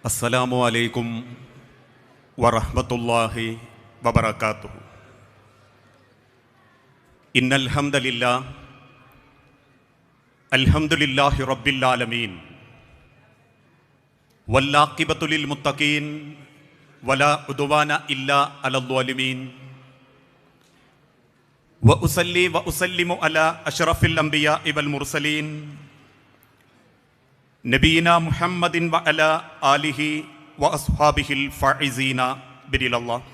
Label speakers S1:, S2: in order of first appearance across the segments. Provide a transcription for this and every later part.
S1: അസ്സലാമു അലൈക്കും വറഹ്മത്തുള്ളാഹി വബറകാതുഹു. ഇന്നൽ ഹംദലില്ലാഹ് അൽഹംദുലില്ലാഹി റബ്ബിൽ ആലമീൻ വല്ലാഖിബത്തു ലിൽ മുത്തഖീൻ വലാ ഉദ്വാന ഇല്ലാ അലൽ ളാലിമീൻ വഉസല്ലി വഉസല്ലിമു അലാ അഷ്റഫിൽ അംബിയാഇ വൽ മുർസലീൻ നബീന മുഹമ്മദിൻ വ അലാ ആലിഹി വ അസ്ഹാബിഹിൽ ഫായിസീന ബിരിലല്ലാഹ്.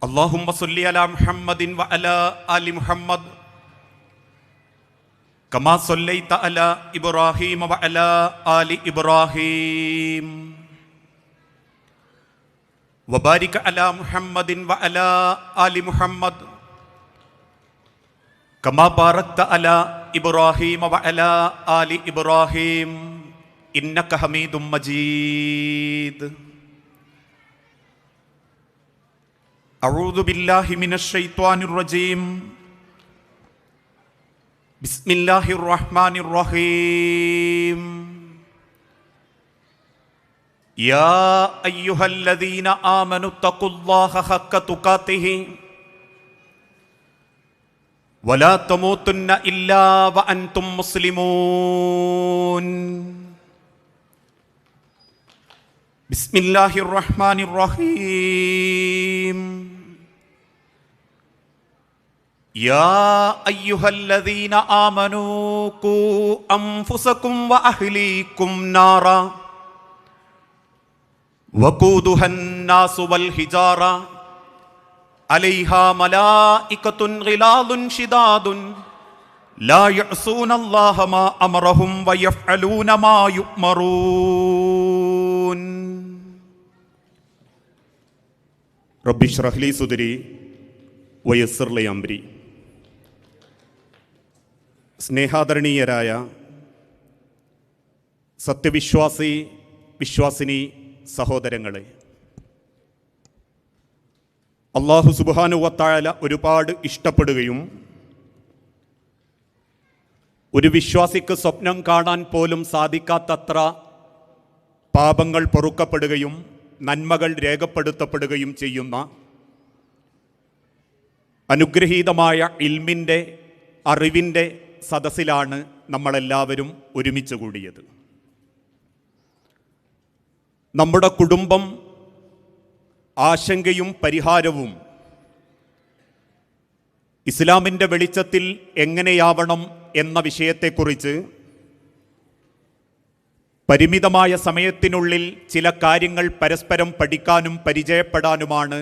S1: അല്ലാഹുമ്മ സ്വല്ലി അലാ മുഹമ്മദിൻ വ അലാ ആലി മുഹമ്മദ് കമാ സ്വല്ലൈത അലാ ഇബ്രാഹീമ വ അലാ ആലി ഇബ്രാഹീം വബാരിക അലാ മുഹമ്മദിൻ വ അലാ ആലി മുഹമ്മദ് കമാ ബാറക്ത അലാ ഇബ്രാഹീമ വ അലാ ആലി ഇബ്രാഹീം ഇന്നക ഹമീദും മജീദ്. അഊദു ബില്ലാഹി മിനശ് ശൈത്വാനിർ റജീം. ബിസ്മില്ലാഹിർ റഹ്മാനിർ റഹീം. യാ അയ്യുഹല്ലദീന ആമനു തഖുല്ലാഹ ഹഖ്ക തുഖാതിഹി വലാ തമൂതുന്ന ഇല്ലാ വഅൻതും മുസ്ലിമൂൻ. ബിസ്മില്ലാഹിർ റഹ്മാനിർ റഹീം. യാ അയ്യുഹല്ലദീന ആമനൂ ഖൂ അൻഫുസകും വഅഹ്ലീകും നാറാ വഖൂദുഹൻ നാസു വൽ ഹിജാറ അലൈഹാ മലായികത്തുൻ ഗിലാദുൻ ശിദാദുൻ ലാ യഅ്സൂനല്ലാഹ മാ അമറഹും വയഫ്അലൂന മാ യുഅ്മറൂൻ. റബ്ബി ഇശ്റഹ് ലി സുദ്രി വയസ്സിർ ലി അംരി. സ്നേഹാദരണീയരായ സത്യവിശ്വാസി വിശ്വാസിനി സഹോദരങ്ങളെ, അല്ലാഹു സുബ്ഹാനഹു വ തആല ഒരുപാട് ഇഷ്ടപ്പെടുകയും ഒരു വിശ്വാസിക്ക് സ്വപ്നം കാണാൻ പോലും സാധിക്കാത്തത്ര പാപങ്ങൾ പൊറുക്കപ്പെടുകയും നന്മകൾ രേഖപ്പെടുത്തപ്പെടുകയും ചെയ്യുന്ന അനുഗ്രഹീതമായ ഇൽമിൻ്റെ അറിവിൻ്റെ സദസ്സിലാണ് നമ്മളെല്ലാവരും ഒരുമിച്ച് കൂടിയത്. നമ്മുടെ കുടുംബം ആശങ്കയും പരിഹാരവും ഇസ്ലാമിൻ്റെ വെളിച്ചത്തിൽ എങ്ങനെയാവണം എന്ന വിഷയത്തെക്കുറിച്ച് പരിമിതമായ സമയത്തിനുള്ളിൽ ചില കാര്യങ്ങൾ പരസ്പരം പഠിക്കാനും പരിചയപ്പെടാനുമാണ്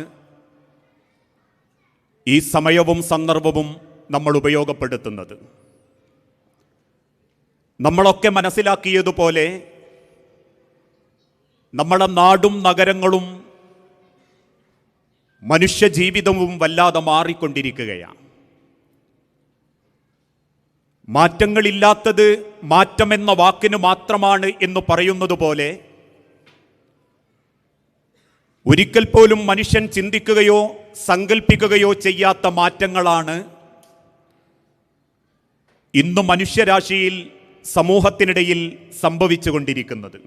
S1: ഈ സമയവും സന്ദർഭവും നമ്മൾ ഉപയോഗപ്പെടുത്തുന്നത്. നമ്മളൊക്കെ മനസ്സിലാക്കിയതുപോലെ നമ്മുടെ നാടും നഗരങ്ങളും മനുഷ്യജീവിതവും വല്ലാതെ മാറിക്കൊണ്ടിരിക്കുകയാണ്. മാറ്റങ്ങളില്ലാത്തത് മാറ്റമെന്ന വാക്കിന് മാത്രമാണ് എന്ന് പറയുന്നത് പോലെ ഒരിക്കൽ പോലും മനുഷ്യൻ ചിന്തിക്കുകയോ സങ്കല്പിക്കുകയോ ചെയ്യാത്ത മാറ്റങ്ങളാണ് ഇന്ന് മനുഷ്യരാശിയിൽ സമൂഹത്തിനിടയിൽ സംഭവിച്ചുകൊണ്ടിരിക്കുന്നത്.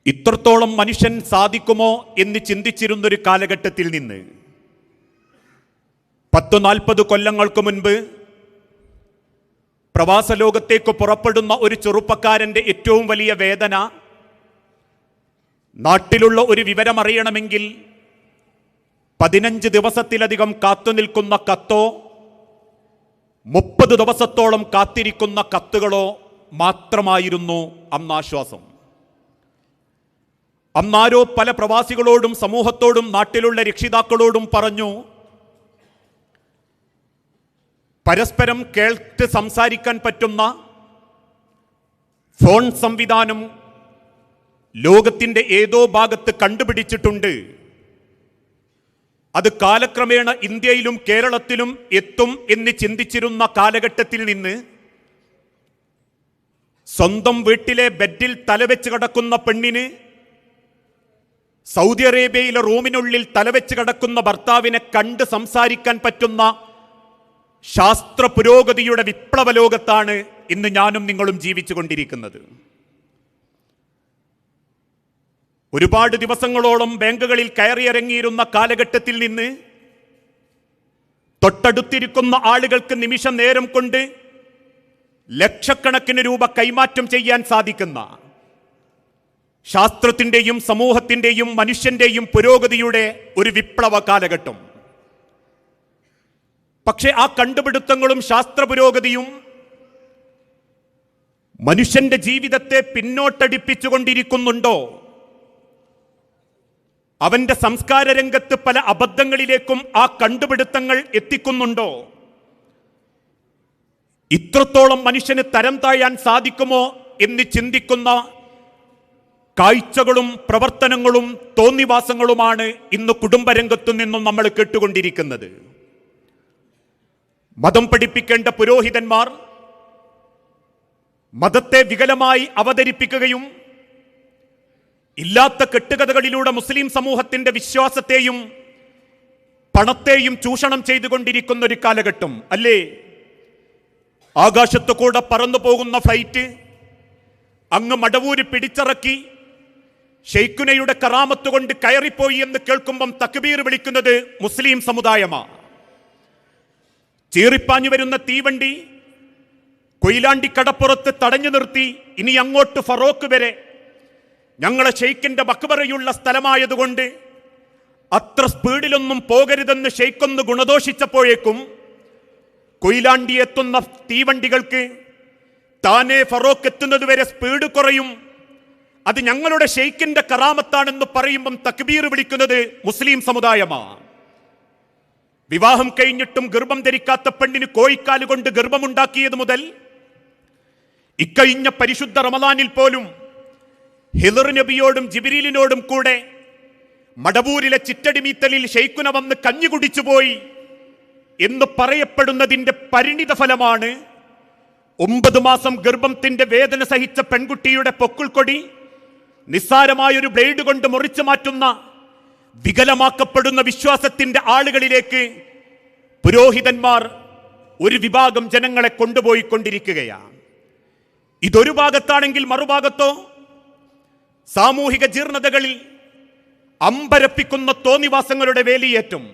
S1: ഇത്രത്തോളം മനുഷ്യൻ സാധിക്കുമോ എന്ന് ചിന്തിച്ചിരുന്നൊരു കാലഘട്ടത്തിൽ നിന്ന് 10-40 കൊല്ലങ്ങൾക്ക് മുൻപ് പ്രവാസ ലോകത്തേക്ക് പുറപ്പെടുന്ന ഒരു ചെറുപ്പക്കാരൻ്റെ ഏറ്റവും വലിയ വേദന നാട്ടിലുള്ള ഒരു വിവരമറിയണമെങ്കിൽ 15 ദിവസത്തിലധികം കാത്തുനിൽക്കുന്ന കത്തോ 30 ദിവസത്തോളം കാത്തിരിക്കുന്ന കത്തുകളോ മാത്രമായിരുന്നു അന്നാശ്വാസം. അന്നാരോ പല പ്രവാസികളോടും സമൂഹത്തോടും നാട്ടിലുള്ള രക്ഷിതാക്കളോടും പറഞ്ഞു, പരസ്പരം കേട്ട് സംസാരിക്കാൻ പറ്റുന്ന ഫോൺ സംവിധാനം ലോകത്തിൻ്റെ ഏതോ ഭാഗത്ത് കണ്ടുപിടിച്ചിട്ടുണ്ട്. അത് കാലക്രമേണ ഇന്ത്യയിലും കേരളത്തിലും എത്തും എന്ന് ചിന്തിച്ചിരുന്ന കാലഘട്ടത്തിൽ നിന്ന് സ്വന്തം വീട്ടിലെ ബെഡിൽ തലവെച്ച് കിടക്കുന്ന പെണ്ണിന് സൗദി അറേബ്യയിലെ റൂമിനുള്ളിൽ തലവെച്ച് കിടക്കുന്ന ഭർത്താവിനെ കണ്ട് സംസാരിക്കാൻ പറ്റുന്ന ശാസ്ത്ര പുരോഗതിയുടെ വിപ്ലവ ലോകത്താണ് ഇന്ന് ഞാനും നിങ്ങളും ജീവിച്ചു കൊണ്ടിരിക്കുന്നത്. ഒരുപാട് ദിവസങ്ങളോളം ബാങ്കുകളിൽ കയറിയിറങ്ങിയിരുന്ന കാലഘട്ടത്തിൽ നിന്ന് തൊട്ടടുത്തിരിക്കുന്ന ആളുകൾക്ക് നിമിഷ നേരം കൊണ്ട് ലക്ഷക്കണക്കിന് രൂപ കൈമാറ്റം ചെയ്യാൻ സാധിക്കുന്ന ശാസ്ത്രത്തിൻ്റെയും സമൂഹത്തിൻ്റെയും മനുഷ്യൻ്റെയും പുരോഗതിയുടെ ഒരു വിപ്ലവ കാലഘട്ടം. പക്ഷേ ആ കണ്ടുപിടുത്തങ്ങളും ശാസ്ത്ര പുരോഗതിയും മനുഷ്യന്റെ ജീവിതത്തെ പിന്നോട്ടടിപ്പിച്ചുകൊണ്ടിരിക്കുന്നുണ്ടോ? അവന്റെ സംസ്കാര രംഗത്ത് പല അബദ്ധങ്ങളിലേക്കും ആ കണ്ടുപിടുത്തങ്ങൾ എത്തിക്കുന്നുണ്ടോ? ഇത്രത്തോളം മനുഷ്യന് തരം താഴാൻ സാധിക്കുമോ എന്ന് ചിന്തിക്കുന്ന കാഴ്ചകളും പ്രവർത്തനങ്ങളും തോന്നിവാസങ്ങളുമാണ് ഇന്ന് കുടുംബരംഗത്തു നിന്നും നമ്മൾ കേട്ടുകൊണ്ടിരിക്കുന്നത്. മതം പഠിപ്പിക്കേണ്ട പുരോഹിതന്മാർ മതത്തെ വികലമായി അവതരിപ്പിക്കുകയും ഇല്ലാത്ത കെട്ടുകഥകളിലൂടെ മുസ്ലിം സമൂഹത്തിന്റെ വിശ്വാസത്തെയും പണത്തെയും ചൂഷണം ചെയ്തുകൊണ്ടിരിക്കുന്ന ഒരു കാലഘട്ടം അല്ലേ? ആകാശത്തു കൂടെ പറന്നു പോകുന്ന ഫ്ലൈറ്റ് അങ്ങ് മടവൂര് പിടിച്ചിറക്കി ഷെയ്ഖുനയുടെ കറാമത്ത് കൊണ്ട് കയറിപ്പോയി എന്ന് കേൾക്കുമ്പം തക്ബീർ വിളിക്കുന്നത് മുസ്ലിം സമുദായമാണ്. ചീറിപ്പാഞ്ഞു വരുന്ന തീവണ്ടി കൊയിലാണ്ടി കടപ്പുറത്ത് തടഞ്ഞു നിർത്തി ഇനി അങ്ങോട്ട് ഫറോക്ക് വരെ ഞങ്ങളെ ഷെയ്ഖിന്റെ മക്ബറയുള്ള സ്ഥലമായതുകൊണ്ട് അത്ര സ്പീഡിലൊന്നും പോകരുതെന്ന് ഷെയ്ഖൊന്ന് ഗുണദോഷിച്ചപ്പോഴേക്കും കൊയിലാണ്ടി എത്തുന്ന തീവണ്ടികൾക്ക് താനെ ഫറോക്ക് എത്തുന്നത് വരെ സ്പീഡ് കുറയും, അത് ഞങ്ങളുടെ ഷെയ്ഖിന്റെ കറാമത്താണെന്ന് പറയുമ്പം തക്ബീർ വിളിക്കുന്നത് മുസ്ലിം സമുദായമാണ്. വിവാഹം കഴിഞ്ഞിട്ടും ഗർഭം ധരിക്കാത്ത പെണ്ണിന് കോഴിക്കാല് കൊണ്ട് ഗർഭമുണ്ടാക്കിയത് മുതൽ ഇക്കഴിഞ്ഞ പരിശുദ്ധ റമദാനിൽ പോലും ഹിളർ നബിയോടും ജിബ്രീലിനോടും കൂടെ മടവൂരിലെ ചിറ്റടിമീത്തലിൽ ഷെയ്ഖുന വന്ന് കഞ്ഞി കുടിച്ചുപോയി എന്ന് പറയപ്പെടുന്നതിന്റെ പരിണിത ഫലമാണ് 9 മാസം ഗർഭത്തിന്റെ വേദന സഹിച്ച പെൺകുട്ടിയുടെ പൊക്കിൾക്കൊടി നിസ്സാരമായൊരു ബ്ലേഡ് കൊണ്ട് മുറിച്ചു മാറ്റുന്ന വികലമാക്കപ്പെടുന്ന വിശ്വാസത്തിന്റെ ആളുകളിലേക്ക് പുരോഹിതന്മാർ ഒരു വിഭാഗം ജനങ്ങളെ കൊണ്ടുപോയിക്കൊണ്ടിരിക്കുകയാണ്. ഇതൊരു ഭാഗത്താണെങ്കിൽ മറുഭാഗത്തോ സാമൂഹിക ജീർണതകളിൽ അമ്പരപ്പിക്കുന്ന തോന്നിവാസങ്ങളുടെ വേലിയേറ്റം.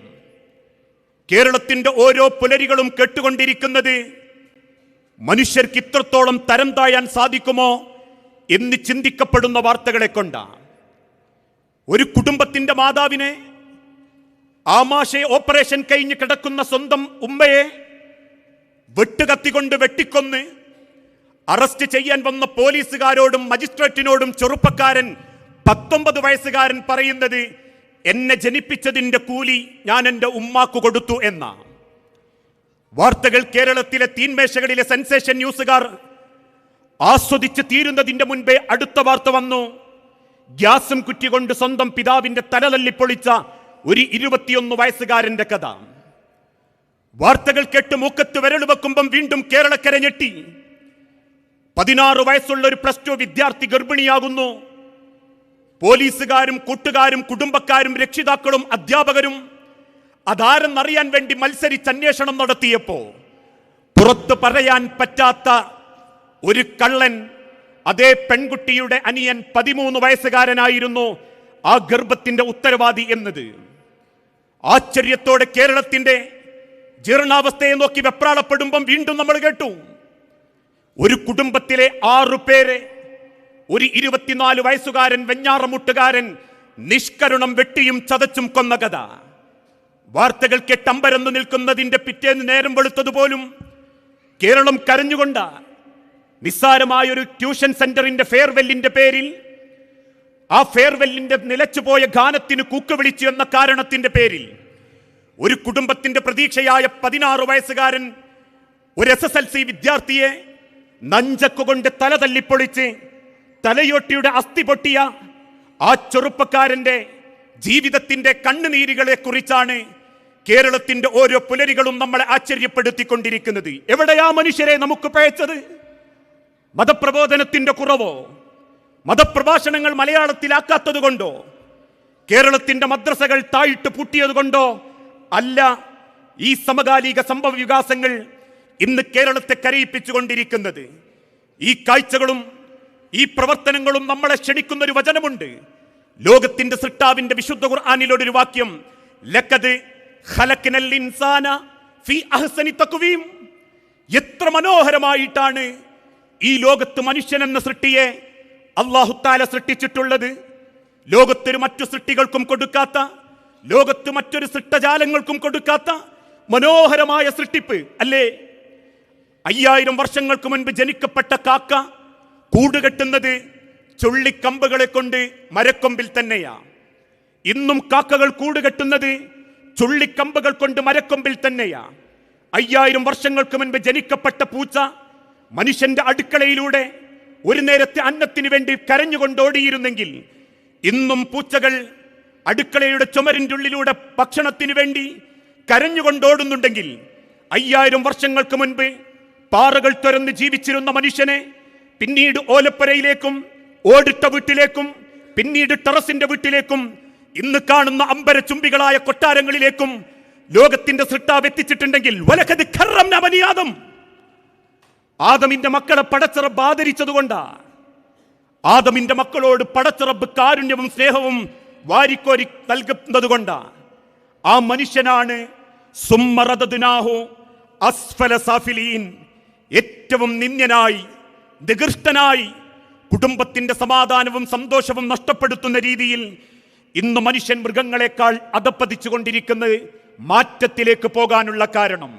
S1: കേരളത്തിന്റെ ഓരോ പുലരികളും കേട്ടുകൊണ്ടിരിക്കുന്നത് മനുഷ്യർക്ക് ഇത്രത്തോളം തരം താഴാൻ സാധിക്കുമോ എന്ന് ചിന്തിക്കപ്പെടുന്ന വാർത്തകളെ കൊണ്ടാണ്. ഒരു കുടുംബത്തിന്റെ മാതാവിനെ ആമാശയ ഓപ്പറേഷൻ കഴിഞ്ഞ് കിടക്കുന്ന സ്വന്തം ഉമ്മയെ വെട്ടുകത്തിക്കൊണ്ട് വെട്ടിക്കൊന്ന് അറസ്റ്റ് ചെയ്യാൻ വന്ന പോലീസുകാരോടും മജിസ്ട്രേറ്റിനോടും ചെറുപ്പക്കാരൻ 19 വയസ്സുകാരൻ പറയുന്നത് എന്നെ ജനിപ്പിച്ചതിന്റെ കൂലി ഞാൻ എൻ്റെ ഉമ്മാക്ക് കൊടുത്തു എന്ന വാർത്തകൾ കേരളത്തിലെ തീൻമേശകളിലെ സെൻസേഷൻ ന്യൂസുകാർ ആസ്വദിച്ച് തീരുന്നതിന്റെ മുൻപേ അടുത്ത വാർത്ത വന്നു. ഗ്യാസും കുറ്റി കൊണ്ട് സ്വന്തം പിതാവിന്റെ തല തല്ലിപ്പൊളിച്ച ഒരു 21 വയസ്സുകാരന്റെ കഥ. വാർത്തകൾ കേട്ട് മൂക്കത്ത് വിരൽ വെക്കുമ്പം വീണ്ടും കേരളക്കര ഞെട്ടി. 16 വയസ്സുള്ള ഒരു +2 വിദ്യാർത്ഥി ഗർഭിണിയാകുന്നു. പോലീസുകാരും കൂട്ടുകാരും കുടുംബക്കാരും രക്ഷിതാക്കളും അധ്യാപകരും അതാരെന്നറിയാൻ വേണ്ടി മത്സരിച്ച് അന്വേഷണം നടത്തിയപ്പോ പുറത്തു പറയാൻ പറ്റാത്ത ഒരു കള്ളൻ അതേ പെൺകുട്ടിയുടെ അനിയൻ 13 വയസ്സുകാരനായിരുന്നു ആ ഗർഭത്തിന്റെ ഉത്തരവാദി എന്നത്. ആശ്ചര്യത്തോടെ കേരളത്തിന്റെ ജീർണാവസ്ഥയെ നോക്കി വെപ്രാളപ്പെടുമ്പം വീണ്ടും നമ്മൾ കേട്ടു ഒരു കുടുംബത്തിലെ 6 പേരെ ഒരു 24 വയസ്സുകാരൻ വെഞ്ഞാറമുട്ടുകാരൻ നിഷ്കരുണം വെട്ടിയും ചതച്ചും കൊന്ന കഥ. വാർത്തകൾ കേട്ടമ്പരന്നു നിൽക്കുന്നതിന്റെ പിറ്റേന്ന് നേരം വെളുത്തതുപോലും കേരളം കരഞ്ഞുകൊണ്ട നിസ്സാരമായൊരു ട്യൂഷൻ സെന്ററിന്റെ ഫെയർവെല്ലിന്റെ പേരിൽ ആ ഫെയർവെല്ലിന്റെ നിലച്ചുപോയ ഗാനത്തിന് കൂക്കുവിളിച്ചു എന്ന കാരണത്തിന്റെ പേരിൽ ഒരു കുടുംബത്തിന്റെ പ്രതീക്ഷയായ 16 വയസ്സുകാരൻ ഒരു SSLC വിദ്യാർത്ഥിയെ നഞ്ചക്കുകൊണ്ട് തല തല്ലിപ്പൊളിച്ച് തലയോട്ടിയുടെ അസ്ഥി പൊട്ടിയ ആ ചെറുപ്പക്കാരന്റെ ജീവിതത്തിന്റെ കണ്ണുനീരുകളെ കുറിച്ചാണ് കേരളത്തിന്റെ ഓരോ പുലരികളും നമ്മളെ ആശ്ചര്യപ്പെടുത്തിക്കൊണ്ടിരിക്കുന്നത്. എവിടെയാ മനുഷ്യരെ നമുക്ക് പഴച്ചത്? മതപ്രബോധനത്തിന്റെ കുറവോ? മതപ്രഭാഷണങ്ങൾ മലയാളത്തിലാക്കാത്തത് കൊണ്ടോ? കേരളത്തിന്റെ മദ്രസകൾ താഴിട്ട് പൂട്ടിയത് കൊണ്ടോ? അല്ല. ഈ സമകാലിക സംഭവ വികാസങ്ങൾ ഇന്ന് കേരളത്തെ കരയിപ്പിച്ചുകൊണ്ടിരിക്കുന്നത് ഈ കാഴ്ചകളും ഈ പ്രവർത്തനങ്ങളും നമ്മളെ ക്ഷണിക്കുന്ന ഒരു വചനമുണ്ട്. ലോകത്തിന്റെ സൃഷ്ടാവിന്റെ വിശുദ്ധ ഖുർആനിലൊരു വാക്യം, ലഖദ് ഖലഖ്നൽ ഇൻസാന ഫീ അഹ്സനി തഖ്വീം. എത്ര മനോഹരമായിട്ടാണ് ഈ ലോകത്ത് മനുഷ്യൻ എന്ന സൃഷ്ടിയെ അല്ലാഹു തആല സൃഷ്ടിച്ചിട്ടുള്ളത്. ലോകത്തൊരു മറ്റു സൃഷ്ടികൾക്കും കൊടുക്കാത്ത, ലോകത്ത് മറ്റൊരു സൃഷ്ടജാലങ്ങൾക്കും കൊടുക്കാത്ത മനോഹരമായ സൃഷ്ടിപ്പ് അല്ലേ? 5000 വർഷങ്ങൾക്ക് മുൻപ് ജനിക്കപ്പെട്ട കാക്ക കൂടുകെട്ടുന്നത് ചുള്ളിക്കമ്പുകളെ കൊണ്ട് മരക്കൊമ്പിൽ തന്നെയാ. ഇന്നും കാക്കകൾ കൂടുകെട്ടുന്നത് ചുള്ളിക്കമ്പുകൾ കൊണ്ട് മരക്കൊമ്പിൽ തന്നെയാ. 5000 വർഷങ്ങൾക്ക് മുൻപ് ജനിക്കപ്പെട്ട പൂച്ച മനുഷ്യന്റെ അടുക്കളയിലൂടെ ഒരു നേരത്തെ അന്നത്തിന് വേണ്ടി കരഞ്ഞുകൊണ്ടോടിയിരുന്നെങ്കിൽ, ഇന്നും പൂച്ചകൾ അടുക്കളയുടെ ചുമരിൻ്റെ ഉള്ളിലൂടെ ഭക്ഷണത്തിന് വേണ്ടി കരഞ്ഞുകൊണ്ടോടുന്നുണ്ടെങ്കിൽ, 5000 വർഷങ്ങൾക്ക് മുൻപ് പാറകൾ തുറന്ന് ജീവിച്ചിരുന്ന മനുഷ്യനെ പിന്നീട് ഓലപ്പരയിലേക്കും ഓടിട്ട വീട്ടിലേക്കും പിന്നീട് ടെറസിന്റെ വീട്ടിലേക്കും ഇന്ന് കാണുന്ന അമ്പരചുംബികളായ കൊട്ടാരങ്ങളിലേക്കും ലോകത്തിന്റെ സൃഷ്ടാവ് എത്തിച്ചിട്ടുണ്ടെങ്കിൽ, വലഖദ് കറംനാ ബനി ആദം, ആദമിന്റെ മക്കളെ പടച്ചറബ് ആദരിച്ചതുകൊണ്ടാ. ആദമിന്റെ മക്കളോട് പടച്ചറബ് കാരുണ്യവും സ്നേഹവും വാരിക്കോരി നൽകുന്നത് കൊണ്ടാ. ആ മനുഷ്യനാണ് സുമ്മ റദദ്നാഹു അസ്ഫല സാഫിലീൻ, ഏറ്റവും നിന്ദ്യനായി നികൃഷ്ടനായി കുടുംബത്തിന്റെ സമാധാനവും സന്തോഷവും നഷ്ടപ്പെടുത്തുന്ന രീതിയിൽ ഇന്ന് മനുഷ്യൻ മൃഗങ്ങളെക്കാൾ അധപ്പതിച്ചു കൊണ്ടിരിക്കുന്നത് മാറ്റത്തിലേക്ക് പോകാനുള്ള കാരണം.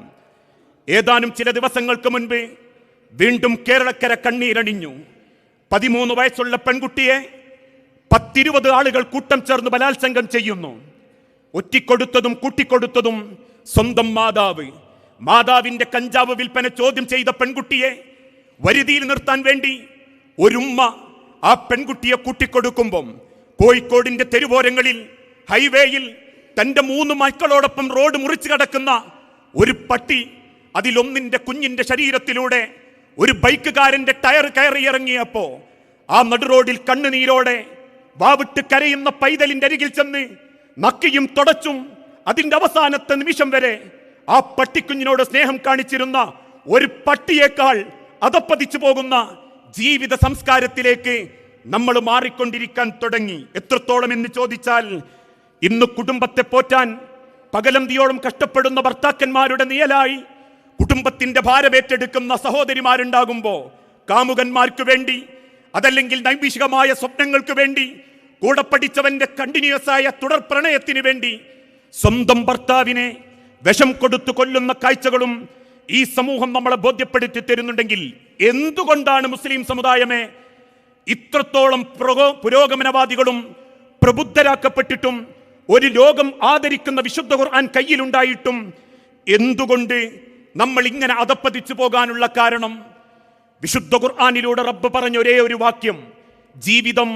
S1: ഏതാനും ചില ദിവസങ്ങൾക്ക് മുൻപ് വീണ്ടും കേരളക്കര കണ്ണീരണിഞ്ഞു. 13 വയസ്സുള്ള പെൺകുട്ടിയെ 10-20 ആളുകൾ കൂട്ടം ചേർന്ന് ബലാത്സംഗം ചെയ്യുന്നു. ഒറ്റിക്കൊടുത്തതും കൂട്ടിക്കൊടുത്തതും സ്വന്തം മാതാവ്. മാതാവിന്റെ കഞ്ചാവ് വിൽപ്പന ചോദ്യം ചെയ്ത പെൺകുട്ടിയെ വരുതിയിൽ നിർത്താൻ വേണ്ടി ഒരുമ്മ ആ പെൺകുട്ടിയെ കൂട്ടിക്കൊടുക്കുമ്പം കോഴിക്കോടിന്റെ തെരുവോരങ്ങളിൽ ഹൈവേയിൽ തന്റെ 3 മക്കളോടൊപ്പം റോഡ് മുറിച്ചു കടക്കുന്ന ഒരു പട്ടി, അതിലൊന്നിന്റെ കുഞ്ഞിന്റെ ശരീരത്തിലൂടെ ഒരു ബൈക്കുകാരന്റെ ടയർ കയറി ഇറങ്ങിയപ്പോ ആ നടുറോഡിൽ കണ്ണുനീരോടെ വാവിട്ട് കരയുന്ന പൈതലിന്റെ അരികിൽ ചെന്ന് നക്കിയും തുടച്ചും അതിന്റെ അവസാനത്തെ നിമിഷം വരെ ആ പട്ടിക്കുഞ്ഞിനോട് സ്നേഹം കാണിച്ചിരുന്ന ഒരു പട്ടിയേക്കാൾ അധപ്പതിച്ചു പോകുന്ന ജീവിത സംസ്കാരത്തിലേക്ക് നമ്മൾ മാറിക്കൊണ്ടിരിക്കാൻ തുടങ്ങി. എത്രത്തോളം എന്ന് ചോദിച്ചാൽ, ഇന്ന് കുടുംബത്തെ പോറ്റാൻ പകലന്തിയോളം കഷ്ടപ്പെടുന്ന ഭർത്താക്കന്മാരുടെ നിഴലായി കുടുംബത്തിന്റെ ഭാരമേറ്റെടുക്കുന്ന സഹോദരിമാരുണ്ടാകുമ്പോ, കാമുകന്മാർക്ക് വേണ്ടി അതല്ലെങ്കിൽ നൈമിഷികമായ സ്വപ്നങ്ങൾക്ക് വേണ്ടി, കൂടെ പഠിച്ചവന്റെ കണ്ടിന്യൂസ് ആയ തുടർ പ്രണയത്തിന് വേണ്ടി സ്വന്തം ഭർത്താവിനെ വിഷം കൊടുത്തു കൊല്ലുന്ന കാഴ്ചകളും ഈ സമൂഹം നമ്മളെ ബോധ്യപ്പെടുത്തി തരുന്നുണ്ടെങ്കിൽ, എന്തുകൊണ്ടാണ് മുസ്ലിം സമുദായമേ ഇത്രത്തോളം പുരോഗമനവാദികളും പ്രബുദ്ധരാക്കപ്പെട്ടിട്ടും ഒരു ലോകം ആദരിക്കുന്ന വിശുദ്ധ ഖുർആൻ കയ്യിലുണ്ടായിട്ടും എന്തുകൊണ്ട് നമ്മൾ ഇങ്ങനെ അധപ്പതിച്ചു പോകാനുള്ള കാരണം? വിശുദ്ധ ഖുർആനിലൂടെ റബ്ബ് പറഞ്ഞ ഒരേ ഒരു വാക്യം, ജീവിതം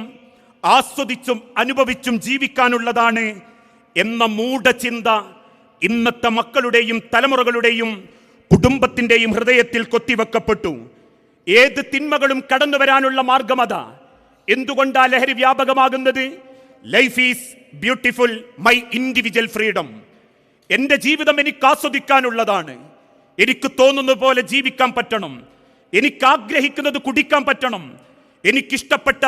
S1: ആസ്വദിച്ചും അനുഭവിച്ചും ജീവിക്കാനുള്ളതാണ് എന്ന മൂഢചിന്ത ഇന്നത്തെ മക്കളുടെയും തലമുറകളുടെയും കുടുംബത്തിന്റെയും ഹൃദയത്തിൽ കൊത്തിവെക്കപ്പെട്ടു. ഏത് തിന്മകളും കടന്നു വരാനുള്ള മാർഗമതാ. എന്തുകൊണ്ടാ ലഹരി വ്യാപകമാകുന്നത്? Life is beautiful, my individual freedom. എൻ്റെ ജീവിതം എനിക്ക് ആസ്വദിക്കാനുള്ളതാണ്. എനിക്ക് തോന്നുന്ന പോലെ ജീവിക്കാൻ പറ്റണം. എനിക്ക് ആഗ്രഹിക്കുന്നത് കുടിക്കാൻ പറ്റണം. എനിക്കിഷ്ടപ്പെട്ട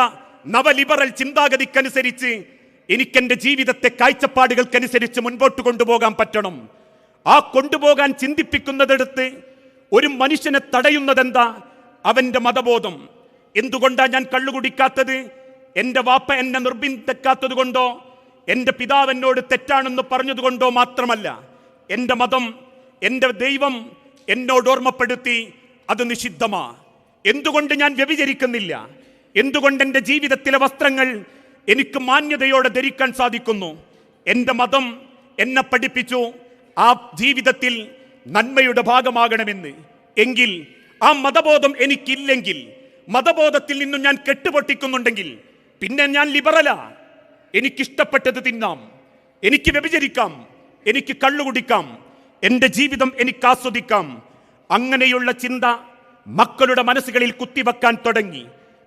S1: നവലിബറൽ ചിന്താഗതിക്കനുസരിച്ച് എനിക്കെൻ്റെ ജീവിതത്തെ കാഴ്ചപ്പാടുകൾക്കനുസരിച്ച് മുൻപോട്ട് കൊണ്ടുപോകാൻ പറ്റണം. ആ കൊണ്ടുപോകാൻ ചിന്തിപ്പിക്കുന്നതെടുത്ത് ഒരു മനുഷ്യനെ തടയുന്നതെന്താ? അവൻ്റെ മതബോധം. എന്തുകൊണ്ടാ ഞാൻ കള്ളുകുടിക്കാത്തത്? എൻ്റെ വാപ്പ എന്നെ നിർബന്ധിക്കാത്തത് കൊണ്ടോ, എൻ്റെ പിതാവ് എന്നോട് തെറ്റാണെന്ന് പറഞ്ഞതുകൊണ്ടോ മാത്രമല്ല. എൻ്റെ മതം, എൻ്റെ ദൈവം എന്നോട് ഓർമ്മപ്പെടുത്തി അത് നിഷിദ്ധമാ. എന്തുകൊണ്ട് ഞാൻ വ്യഭിചരിക്കുന്നില്ല? എന്തുകൊണ്ട് എൻ്റെ ജീവിതത്തിലെ വസ്ത്രങ്ങൾ എനിക്ക് മാന്യതയോടെ ധരിക്കാൻ സാധിക്കുന്നു? എൻ്റെ മതം എന്നെ പഠിപ്പിച്ചു ആ ജീവിതത്തിൽ നന്മയുടെ ഭാഗമാകണമെന്ന്. എങ്കിൽ ആ മതബോധം എനിക്കില്ലെങ്കിൽ, മതബോധത്തിൽ നിന്നും ഞാൻ കെട്ടുപൊട്ടിക്കുന്നുണ്ടെങ്കിൽ പിന്നെ ഞാൻ ലിബറലാ. എനിക്കിഷ്ടപ്പെട്ടത് തിന്നാം, എനിക്ക് വ്യഭിചരിക്കാം, എനിക്ക് കള്ളുകുടിക്കാം, എൻ്റെ ജീവിതം എനിക്ക് ആസ്വദിക്കാം. അങ്ങനെയുള്ള ചിന്ത മക്കളുടെ മനസ്സുകളിൽ കുത്തിവെക്കാൻ തുടങ്ങി.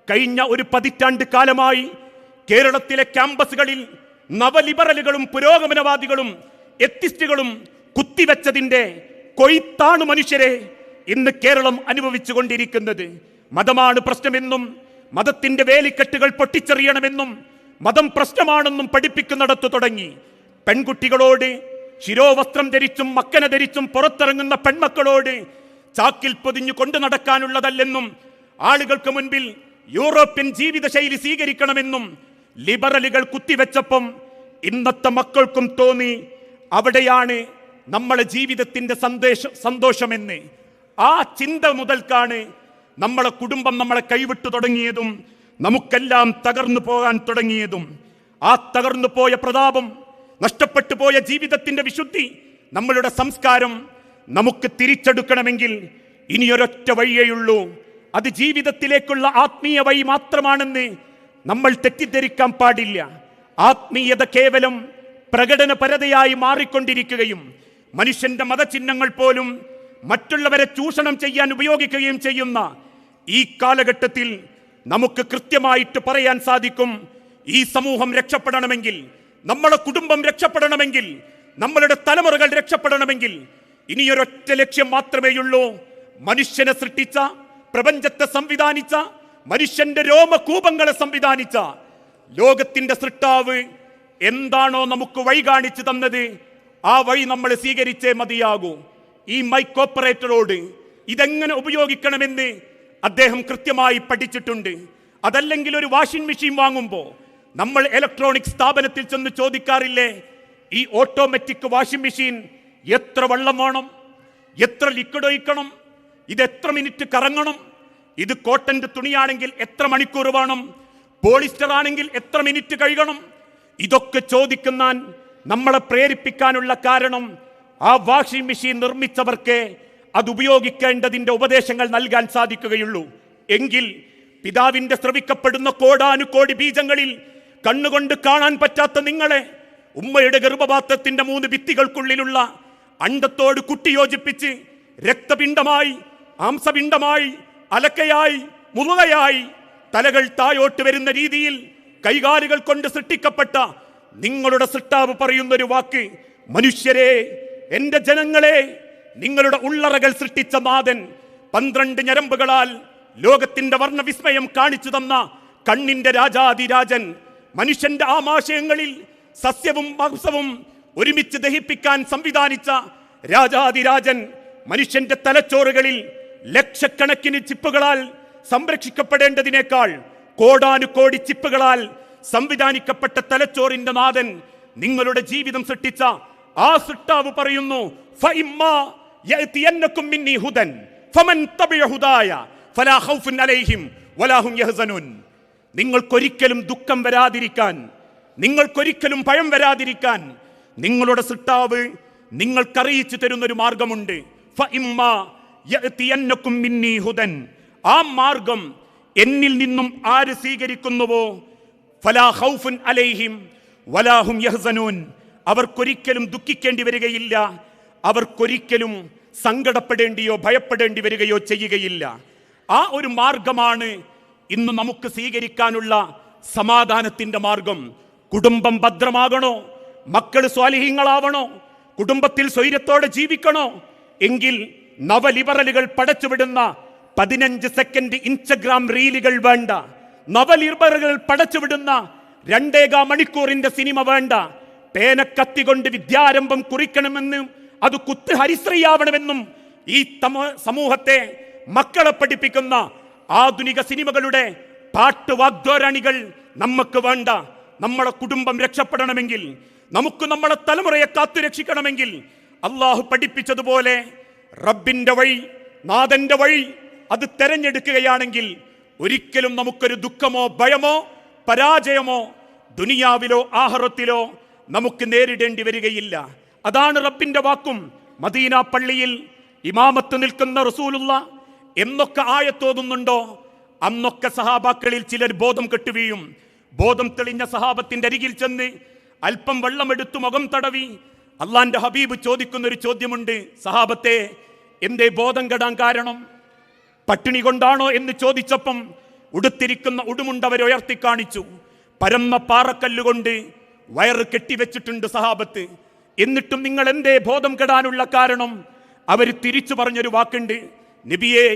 S1: കഴിഞ്ഞ ഒരു 10 പതിറ്റാണ്ട് കാലമായി കേരളത്തിലെ ക്യാമ്പസുകളിൽ നവലിബറലുകളും പുരോഗമനവാദികളും എത്തിസ്റ്റുകളും കുത്തിവെച്ചതിൻ്റെ കൊയ്ത്താണ് മനുഷ്യരെ ഇന്ന് കേരളം അനുഭവിച്ചു കൊണ്ടിരിക്കുന്നത്. മതമാണ് പ്രശ്നമെന്നും മതത്തിന്റെ വേലിക്കെട്ടുകൾ പൊട്ടിച്ചെറിയണമെന്നും മതം പ്രശ്നമാണെന്നും പഠിപ്പിക്കുന്നിടത്തു തുടങ്ങി പെൺകുട്ടികളോട് ശിരോവസ്ത്രം ധരിച്ചും മക്കന ധരിച്ചും പുറത്തിറങ്ങുന്ന പെൺമക്കളോട് ചാക്കിൽ പൊതിഞ്ഞു കൊണ്ടു നടക്കാനുള്ളതല്ലെന്നും ആളുകൾക്ക് മുൻപിൽ യൂറോപ്യൻ ജീവിതശൈലി സ്വീകരിക്കണമെന്നും ലിബറലുകൾ കുത്തിവെച്ചപ്പം ഇന്നത്തെ മക്കൾക്കും തോന്നി അവിടെയാണ് നമ്മളെ ജീവിതത്തിന്റെ സന്തോഷമെന്ന്. ആ ചിന്ത മുതൽക്കാണ് നമ്മളെ കുടുംബം നമ്മളെ കൈവിട്ടു തുടങ്ങിയതും നമുക്കെല്ലാം തകർന്നു പോകാൻ തുടങ്ങിയതും. ആ തകർന്നു പോയ പ്രതാപം, നഷ്ടപ്പെട്ടു പോയ ജീവിതത്തിന്റെ വിശുദ്ധി, നമ്മളുടെ സംസ്കാരം നമുക്ക് തിരിച്ചെടുക്കണമെങ്കിൽ ഇനിയൊരൊറ്റ വഴിയേയുള്ളൂ. അത് ജീവിതത്തിലേക്കുള്ള ആത്മീയ വഴി മാത്രമാണെന്ന് നമ്മൾ തെറ്റിദ്ധരിക്കാൻ പാടില്ല. ആത്മീയത കേവലം പ്രകടനപരതയായി മാറിക്കൊണ്ടിരിക്കുകയും മനുഷ്യന്റെ മതചിഹ്നങ്ങൾ പോലും മറ്റുള്ളവരെ ചൂഷണം ചെയ്യാൻ ഉപയോഗിക്കുകയും ചെയ്യുന്ന ഈ കാലഘട്ടത്തിൽ നമുക്ക് കൃത്യമായിട്ട് പറയാൻ സാധിക്കും, ഈ സമൂഹം രക്ഷപ്പെടണമെങ്കിൽ, നമ്മളെ കുടുംബം രക്ഷപ്പെടണമെങ്കിൽ, നമ്മളുടെ തലമുറകൾ രക്ഷപ്പെടണമെങ്കിൽ ഇനിയൊരൊറ്റ ലക്ഷ്യം മാത്രമേയുള്ളൂ. മനുഷ്യനെ സൃഷ്ടിച്ച, പ്രപഞ്ചത്തെ സംവിധാനിച്ച, മനുഷ്യന്റെ രോമകൂപങ്ങളെ സംവിധാനിച്ച ലോകത്തിന്റെ സൃഷ്ടാവ് എന്താണോ നമുക്ക് വഴി കാണിച്ചു തന്നത്, ആ വഴി നമ്മൾ സ്വീകരിച്ചേ മതിയാകൂ. ഈ മൈക്ക് ഓപ്പറേറ്ററോട് ഇതെങ്ങനെ ഉപയോഗിക്കണമെന്ന് അദ്ദേഹം കൃത്യമായി പഠിച്ചിട്ടുണ്ട്. അതല്ലെങ്കിൽ ഒരു വാഷിംഗ് മെഷീൻ വാങ്ങുമ്പോൾ നമ്മൾ ഇലക്ട്രോണിക് സ്ഥാപനത്തിൽ ചെന്ന് ചോദിക്കാറില്ലേ, ഈ ഓട്ടോമാറ്റിക് വാഷിംഗ് മെഷീൻ എത്ര വെള്ളം വേണം, എത്ര ലിക്വിഡ് ഒഴിക്കണം, ഇത് എത്ര മിനിറ്റ് കറങ്ങണം, ഇത് കോട്ടന്റെ തുണിയാണെങ്കിൽ എത്ര മണിക്കൂർ വേണം, പോളിസ്റ്റർ ആണെങ്കിൽ എത്ര മിനിറ്റ് കഴുകണം. ഇതൊക്കെ ചോദിക്കുന്ന നമ്മളെ പ്രേരിപ്പിക്കാനുള്ള കാരണം ആ വാഷിംഗ് മെഷീൻ നിർമ്മിച്ചവർക്ക് അത് ഉപയോഗിക്കേണ്ടതിന്റെ ഉപദേശങ്ങൾ നൽകാൻ സാധിക്കുകയുള്ളൂ. എങ്കിൽ പിതാവിന്റെ സ്രവിക്കപ്പെടുന്ന കോടാനുകോടി ബീജങ്ങളിൽ കണ്ണുകൊണ്ട് കാണാൻ പറ്റാത്ത നിങ്ങളെ ഉമ്മയുടെ ഗർഭപാത്രത്തിന്റെ 3 ഭിത്തികൾക്കുള്ളിലുള്ള അണ്ടത്തോട് കുട്ടിയോജിപ്പിച്ച് രക്തപിണ്ഡമായി, മാംസപിണ്ഡമായി, അലക്കയായി, മുറുകയായി തലകൾ താഴോട്ട് വരുന്ന രീതിയിൽ കൈകാലുകൾ കൊണ്ട് സൃഷ്ടിക്കപ്പെട്ട നിങ്ങളുടെ സൃഷ്ടാവ് പറയുന്നൊരു വാക്ക്, മനുഷ്യരെ, എന്റെ ജനങ്ങളെ, നിങ്ങളുടെ ഉള്ളറകൾ സൃഷ്ടിച്ച നാഥൻ 12 ഞരമ്പുകളാൽ ലോകത്തിന്റെ വർണ്ണവിസ്മയം കാണിച്ചു തന്ന കണ്ണിന്റെ രാജാതിരാജൻ, മനുഷ്യന്റെ ആമാശയങ്ങളിൽ സസ്യവും മാംസവും ഒരുമിച്ച് ദഹിപ്പിക്കാൻ സംവിധാനിച്ച രാജാതിരാജൻ, മനുഷ്യന്റെ തലച്ചോറുകളിൽ ലക്ഷക്കണക്കിന് ചിപ്പുകളാൽ സംരക്ഷിക്കപ്പെടേണ്ടതിനേക്കാൾ കോടാനുകോടി ചിപ്പുകളാൽ സംവിധാനിക്കപ്പെട്ട തലച്ചോറിന്റെ നാഥൻ, നിങ്ങളുടെ ജീവിതം സൃഷ്ടിച്ച ആ സൃഷ്ടാവ് പറയുന്നു, നിങ്ങൾക്കൊരിക്കലും ദുഃഖം വരാതിരിക്കാൻ, നിങ്ങൾക്കൊരിക്കലും ഭയം വരാതിരിക്കാൻ നിങ്ങളുടെ സൃഷ്ടാവ് നിങ്ങൾക്കറിയിച്ചു തരുന്നൊരു മാർഗമുണ്ട്. ആ മാർഗം എന്നിൽ നിന്നും ആര് സ്വീകരിക്കുന്നുവോ ഫലാ ഖൗഫുൻ അലൈഹിം വലാ ഹും യഹ്സനൂൻ, അവർക്കൊരിക്കലും ദുഃഖിക്കേണ്ടി വരികയില്ല, അവർക്കൊരിക്കലും സങ്കടപ്പെടേണ്ടിയോ ഭയപ്പെടേണ്ടി വരികയോ ചെയ്യുകയില്ല. ആ ഒരു മാർഗമാണ് ഇന്ന് നമുക്ക് സ്വീകരിക്കാനുള്ള സമാധാനത്തിന്റെ മാർഗം. കുടുംബം ഭദ്രമാകണോ, മക്കൾ സ്വാലിഹീങ്ങളാവണോ, കുടുംബത്തിൽ സ്വൈര്യത്തോടെ ജീവിക്കണോ എങ്കിൽ നവലിബറലുകൾ പടച്ചുവിടുന്ന 15 സെക്കൻഡ് ഇൻസ്റ്റഗ്രാം റീലുകൾ വേണ്ട, നവലിബറലുകൾ പടച്ചുവിടുന്ന 2.25 മണിക്കൂറിന്റെ സിനിമ വേണ്ട, പേനക്കത്തി കൊണ്ട് വിദ്യാരംഭം കുറിക്കണമെന്നും അത് കുത്ത് ഹരിശ്രീയാവണമെന്നും ഈ സമൂഹത്തെ മക്കളെ പഠിപ്പിക്കുന്ന ആധുനിക സിനിമകളുടെ പാട്ട് വാഗ്ദോരണികൾ നമുക്ക് വേണ്ട. നമ്മളെ കുടുംബം രക്ഷപ്പെടണമെങ്കിൽ, നമുക്ക് നമ്മളെ തലമുറയെ കാത്തു രക്ഷിക്കണമെങ്കിൽ അള്ളാഹു പഠിപ്പിച്ചതുപോലെ റബ്ബിന്റെ വഴി, നാഥന്റെ വഴി അത് തെരഞ്ഞെടുക്കുകയാണെങ്കിൽ ഒരിക്കലും നമുക്കൊരു ദുഃഖമോ ഭയമോ പരാജയമോ ദുനിയാവിലോ ആഖിറത്തിലോ നമുക്ക് നേരിടേണ്ടി വരികയില്ല. അതാണ് റബ്ബിന്റെ വാക്കും. മദീന പള്ളിയിൽ ഇമാമത്ത് നിൽക്കുന്ന റസൂലുള്ള എന്നൊക്കെ ആയത്തോതുന്നുണ്ടോ അന്നൊക്കെ സഹാബാക്കളിൽ ചിലർ ബോധം കെട്ടുകയും ബോധം തെളിഞ്ഞ സഹാബത്തിന്റെ അരികിൽ ചെന്ന് അല്പം വെള്ളമെടുത്തു മുഖം തടവി അള്ളാന്റെ ഹബീബ് ചോദിക്കുന്നൊരു ചോദ്യമുണ്ട്, സഹാബത്തെ എന്തേ ബോധം കെടാൻ കാരണം, പട്ടിണി കൊണ്ടാണോ എന്ന് ചോദിച്ചപ്പം ഉടുത്തിരിക്കുന്ന ഉടുമുണ്ടവരെ ഉയർത്തി കാണിച്ചു. പരന്ന പാറക്കല്ലുകൊണ്ട് വയറ് കെട്ടിവെച്ചിട്ടുണ്ട് സഹാബത്ത്. എന്നിട്ടും നിങ്ങൾ എന്തേ ബോധം കെടാനുള്ള കാരണം? അവർ തിരിച്ചു പറഞ്ഞൊരു വാക്കുണ്ട്, നബിയെ,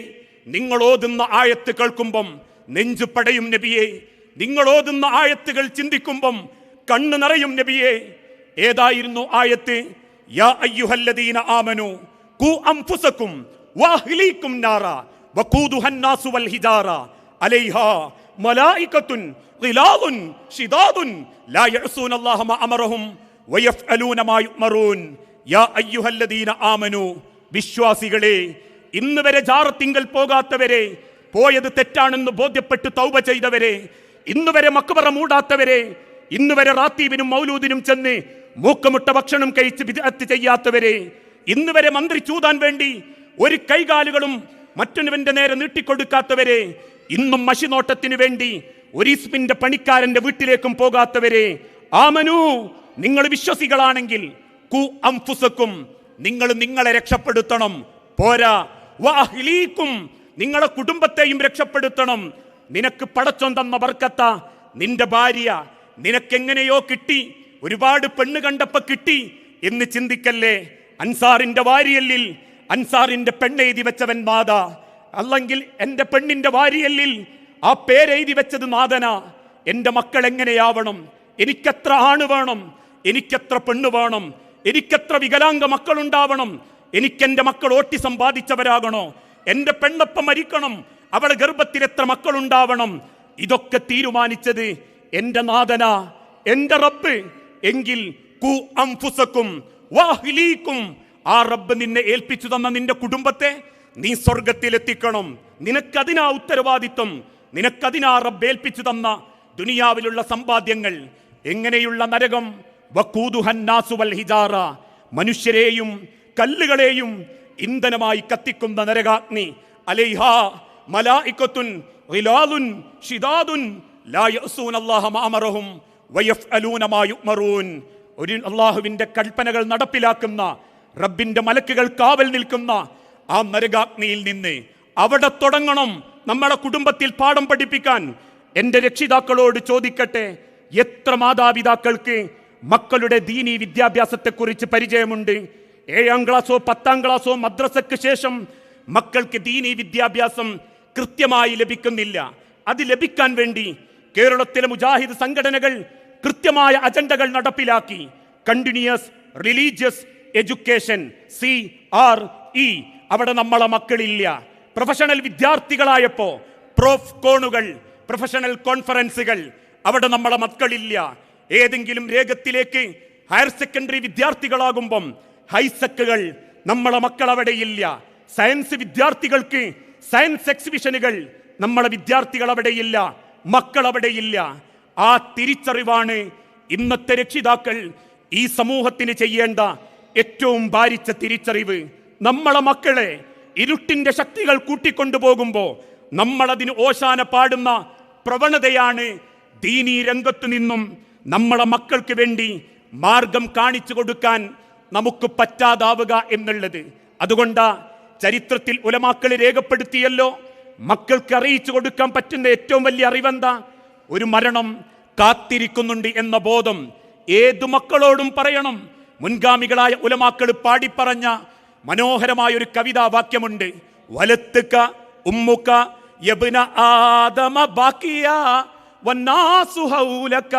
S1: നിങ്ങൾ ഓതുന്ന ആയത്ത് കേൾക്കുമ്പം നെഞ്ചു പടയും നബിയെ. നിങ്ങൾ ഓതുന്ന ആയത്തുകൾ ചിന്തിക്കുമ്പം കണ്ണു നിറയും നബിയെ. ഏതായിരുന്നു ആയത്ത്? യാ അയ്യുഹല്ലദീന ആമനു ഖൂ അൻഫുസകും വഅഹ്ലീകും നാറ വഖൂദുഹൻ നാസു വൽ ഹിജാറ അലൈഹാ മലായികത്തുൻ ഗിലാദുൻ ശിദാദുൻ ലാ യഅസൂനല്ലാഹ മാ അമറഹും വയഫ്അലൂന മാ യുഅ്മറൂൻ. യാ അയ്യുഹല്ലദീന ആമനു, വിശ്വാസികളെ, ഇന്ന് വരെ ജാറത്തിങ്കൽ പോകാത്തവരെ, പോയത് തെറ്റാണെന്ന് ബോധ്യപ്പെട്ട് തൗബ ചെയ്തവരെ, ഇന്ന് വരെ മക്ബറ മൂടാത്തവരെ, ഇന്ന് വരെ റാത്തീബിനും മൗലൂദിനും ചെന്ന് മൂക്കമുട്ട ഭക്ഷണം കഴിച്ച് ബിദ്അത്ത് ചെയ്യാത്തവരെ, ഇന്ന് വരെ മന്ത്രി ചൂതാൻ വേണ്ടി ഒരു കൈകാലുകളും മറ്റൊരുവന്റെ നേരെ നീട്ടിക്കൊടുക്കാത്തവരെ, ഇന്നും മഷിനോട്ടത്തിനു വേണ്ടി ഒരു ഇസ്മിന്റെ പണിക്കാരന്റെ വീട്ടിലേക്കും പോകാത്തവരെ, ആമനു, നിങ്ങൾ വിശ്വസികളാണെങ്കിൽ ഖൂ അൻഫുസകും, നിങ്ങൾ നിങ്ങളെ രക്ഷപ്പെടുത്തണം. പോരാ, വഅഹ്ലീകും, നിങ്ങളെ കുടുംബത്തെയും രക്ഷപ്പെടുത്തണം. നിനക്ക് പടച്ചോൻ തന്ന ബർക്കത്ത നിന്റെ ഭാര്യ നിനക്കെങ്ങനെയോ കിട്ടി, ഒരുപാട് പെണ്ണ് കണ്ടപ്പോ കിട്ടി എന്ന് ചിന്തിക്കല്ലേ. അൻസാറിന്റെ വാരിയല്ലിൽ അൻസാറിന്റെ പെണ്ണെഴുതി വെച്ചവൻ നാഥ, അല്ലെങ്കിൽ എൻ്റെ പെണ്ണിന്റെ വാരിയല്ലിൽ ആ പേരെഴുതി വെച്ചത് നാഥനാ. എൻ്റെ മക്കൾ എങ്ങനെയാവണം? എനിക്കെത്ര ആണ് വേണം? എനിക്കെത്ര പെണ്ണ് വേണം? എനിക്കെത്ര വികലാംഗ മക്കളുണ്ടാവണം? എനിക്കെൻ്റെ മക്കൾ ഓട്ടിസം ബാധിച്ചവരാകണോ? എൻ്റെ പെണ്ണപ്പം മരിക്കണം, അവളെ ഗർഭത്തിൽ എത്ര മക്കളുണ്ടാവണം? ഇതൊക്കെ തീരുമാനിച്ചത് എൻ്റെ നാഥനാ, എൻ്റെ റബ്ബ്. എങ്കിൽ ഖൂ അൻഫുസകും വഅഹ്ലീകും, ആ റബ്ബ് നിന്നെ ഏൽപ്പിച്ചു തന്ന നിന്റെ കുടുംബത്തെ നീ സ്വർഗത്തിലെത്തിക്കണം. നിനക്കതിനാ ഉത്തരവാദിത്വം, നിനക്കതിനാ റബ്ബ് ഏൽപ്പിച്ചു തന്ന ദുനിയാവിലുള്ള സമ്പാദ്യങ്ങൾ. എങ്ങനെയുള്ള നരകം? വഖൂദുഹൻ നാസു വൽ ഹിജാറ, മനുഷ്യരെയും കല്ലുകളെയും ഇന്ധനമായി കത്തിക്കുന്ന നരകാഗ്നി. അലൈഹാ മലായികത്തുൻ ഗിലാദുൻ ശിദാദുൻ ലാ യഅസൂനല്ലാഹ മാ അമറഹും വയഫ്അലൂന മാ യുഅ്മറൂൻ. ഒരു അല്ലാഹുവിന്റെ കൽപ്പനകൾ നടപ്പിലാക്കുന്ന റബ്ബിന്റെ മലക്കുകൾ കാവൽ നിൽക്കുന്ന ആ നരകാഗ്നിയിൽ നിന്ന് അവിടെ തുടങ്ങണം നമ്മളെ കുടുംബത്തിൽ പാഠം പഠിപ്പിക്കാൻ. എൻ്റെ രക്ഷിതാക്കളോട് ചോദിക്കട്ടെ, എത്ര മാതാപിതാക്കൾക്ക് മക്കളുടെ ദീനീ വിദ്യാഭ്യാസത്തെക്കുറിച്ച് പരിചയമുണ്ട്? 7ാം ക്ലാസ്സോ 10ാം ക്ലാസ്സോ മദ്രസയ്ക്ക് ശേഷം മക്കൾക്ക് ദീനീ വിദ്യാഭ്യാസം കൃത്യമായി ലഭിക്കുന്നില്ല. അത് ലഭിക്കാൻ വേണ്ടി കേരളത്തിലെ മുജാഹിദ് സംഘടനകൾ കൃത്യമായ അജണ്ടകൾ നടപ്പിലാക്കി. കണ്ടിന്യൂസ് റിലീജിയസ് എഡ്യൂക്കേഷൻ, CRE, അവിടെ നമ്മളെ മക്കളില്ല. പ്രൊഫഷണൽ വിദ്യാർത്ഥികളായപ്പോ പ്രോഫ്കോണുകൾ, പ്രൊഫഷണൽ കോൺഫറൻസുകൾ, അവിടെ നമ്മളെ മക്കളില്ല. ഏതെങ്കിലും രേഖത്തിലേക്ക് ഹയർ സെക്കൻഡറി വിദ്യാർത്ഥികളാകുമ്പം ഹൈസെക്കുകൾ, നമ്മളെ മക്കൾ അവിടെയില്ല. സയൻസ് വിദ്യാർത്ഥികൾക്ക് സയൻസ് എക്സിബിഷനുകൾ, നമ്മളെ വിദ്യാർത്ഥികൾ അവിടെയില്ല, മക്കൾ അവിടെയില്ല. ആ തിരിച്ചറിവാണ് ഇന്നത്തെ രക്ഷിതാക്കൾ ഈ സമൂഹത്തിന് ചെയ്യേണ്ട ഏറ്റവും ഭാരിച്ച തിരിച്ചറിവ്. നമ്മളെ മക്കളെ ഇരുട്ടിന്റെ ശക്തികൾ കൂട്ടിക്കൊണ്ടുപോകുമ്പോൾ നമ്മളതിന് ഓശാന പാടുന്ന പ്രവണതയാണ് ദീനീ രംഗത്തു നിന്നും നമ്മളെ മക്കൾക്ക് വേണ്ടി മാർഗം കാണിച്ചു കൊടുക്കാൻ നമുക്ക് പറ്റാതാവുക എന്നുള്ളത്. അതുകൊണ്ടാ ചരിത്രത്തിൽ ഉലമാക്കൾ രേഖപ്പെടുത്തിയല്ലോ, മക്കൾക്ക് അറിയിച്ചു കൊടുക്കാൻ പറ്റുന്ന ഏറ്റവും വലിയ അറിവെന്താ? ഒരു മരണം കാത്തിരിക്കുന്നുണ്ട് എന്ന ബോധം ഏതു മക്കളോടും പറയണം. മുൻഗാമികളായ ഉലമാക്കൾ പാടിപ്പറഞ്ഞ മനോഹരമായ ഒരു കവിതാ വാക്യമുണ്ട്. വലത്തുക ഉമ്മുക യബ്ന ആദമ ബാക്കിയ വന്നാസു ഹൗലക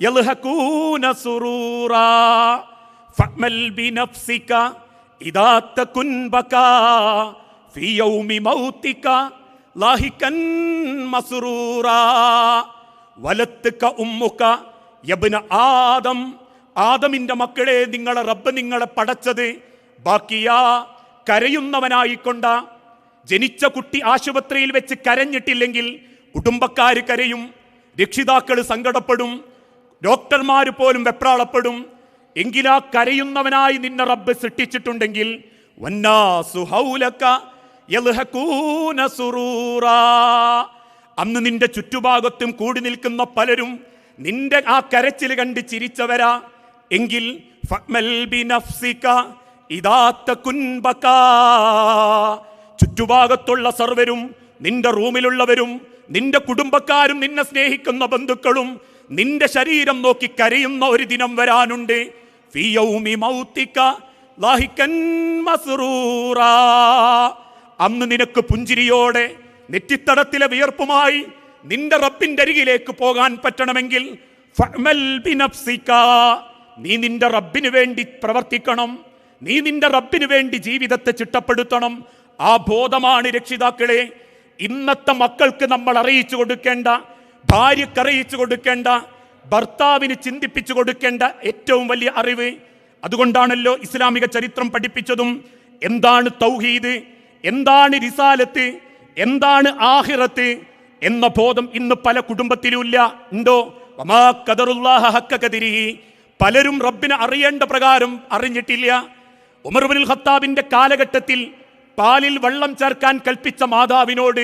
S1: യൽഹകൂന സുറൂറാ ഫഅമൽ ബിനഫ്സിക ഇദാ തകുൻ ബകാ ഫി യൗമി മൗതിക ലാഹികൻ മസ്റൂറാ. വലത്തുക ഉമ്മുക യബ്ന ആദം, ആദമിന്റെ മക്കളെ, നിങ്ങളെ റബ്ബ് നിങ്ങളെ പടച്ചത് ബാക്കിയാ, കരയുന്നവനായിക്കൊണ്ട. ജനിച്ച കുട്ടി ആശുപത്രിയിൽ വെച്ച് കരഞ്ഞിട്ടില്ലെങ്കിൽ കുടുംബക്കാർ കരയും, രക്ഷിതാക്കൾ സങ്കടപ്പെടും, ഡോക്ടർമാർ പോലും വെപ്രാളപ്പെടും. എങ്കിലാ കരയുന്നവനായി നിന്നെ റബ്ബ് സൃഷ്ടിച്ചിട്ടുണ്ടെങ്കിൽ വന്നാസു ഹൗലക യൽഹകൂന സുറൂറാ, അന്ന് നിന്റെ ചുറ്റുഭാഗത്തും കൂടി നിൽക്കുന്ന പലരും നിന്റെ ആ കരച്ചിൽ കണ്ട് ചിരിച്ചവരാ. എങ്കിൽ ഫഅമൽ ബിനഫ്സിക ഇദാ തകുൻ ബകാ, ചുറ്റുഭാഗത്തുള്ള സർവരും, നിന്റെ റൂമിലുള്ളവരും, നിന്റെ കുടുംബക്കാരും, നിന്നെ സ്നേഹിക്കുന്ന ബന്ധുക്കളും നിന്റെ ശരീരം നോക്കി കരയുന്ന ഒരു ദിനം വരാനുണ്ട്. ഫീ യൗമി മൗതിക ലാഹികൻ മസ്റൂറാ, അന്ന് നിനക്ക് പുഞ്ചിരിയോടെ നെറ്റിത്തടത്തിലെ വിയർപ്പുമായി നിന്റെ റബ്ബിന്റെ അരികിലേക്ക് പോകാൻ പറ്റണമെങ്കിൽ ഫഅമൽ ബിനഫ്സിക, നീ നിന്റെ റബ്ബിന് വേണ്ടി പ്രവർത്തിക്കണം, നീ നിന്റെ റബ്ബിന് വേണ്ടി ജീവിതത്തെ ചിട്ടപ്പെടുത്തണം. ആ ബോധമാണ് രക്ഷിതാക്കളെ ഇന്നത്തെ മക്കൾക്ക് നമ്മൾ അറിയിച്ചു കൊടുക്കേണ്ട, ഭാര്യക്ക് അറിയിച്ചു കൊടുക്കേണ്ട, ഭർത്താവിന് ചിന്തിപ്പിച്ചു കൊടുക്കേണ്ട ഏറ്റവും വലിയ അറിവ്. അതുകൊണ്ടാണല്ലോ ഇസ്ലാമിക ചരിത്രം പഠിപ്പിച്ചതും എന്താണ് തൗഹീദ്, എന്താണ് റിസാലത്ത്, എന്താണ് ആഖിറത്ത് എന്ന ബോധം ഇന്ന് പല കുടുംബത്തിലും ഇല്ല. ഉണ്ടോ? വമാ ഖദറുല്ലാഹ ഹഖ ഖദരിഹി, പലരും റബ്ബിനെ അറിയേണ്ട പ്രകാരം അറിഞ്ഞിട്ടില്ല. ഉമർ ഇബ്നുൽ ഖത്താബിന്റെ കാലഘട്ടത്തിൽ പാലിൽ വെള്ളം ചേർക്കാൻ കൽപ്പിച്ച മാതാവിനോട്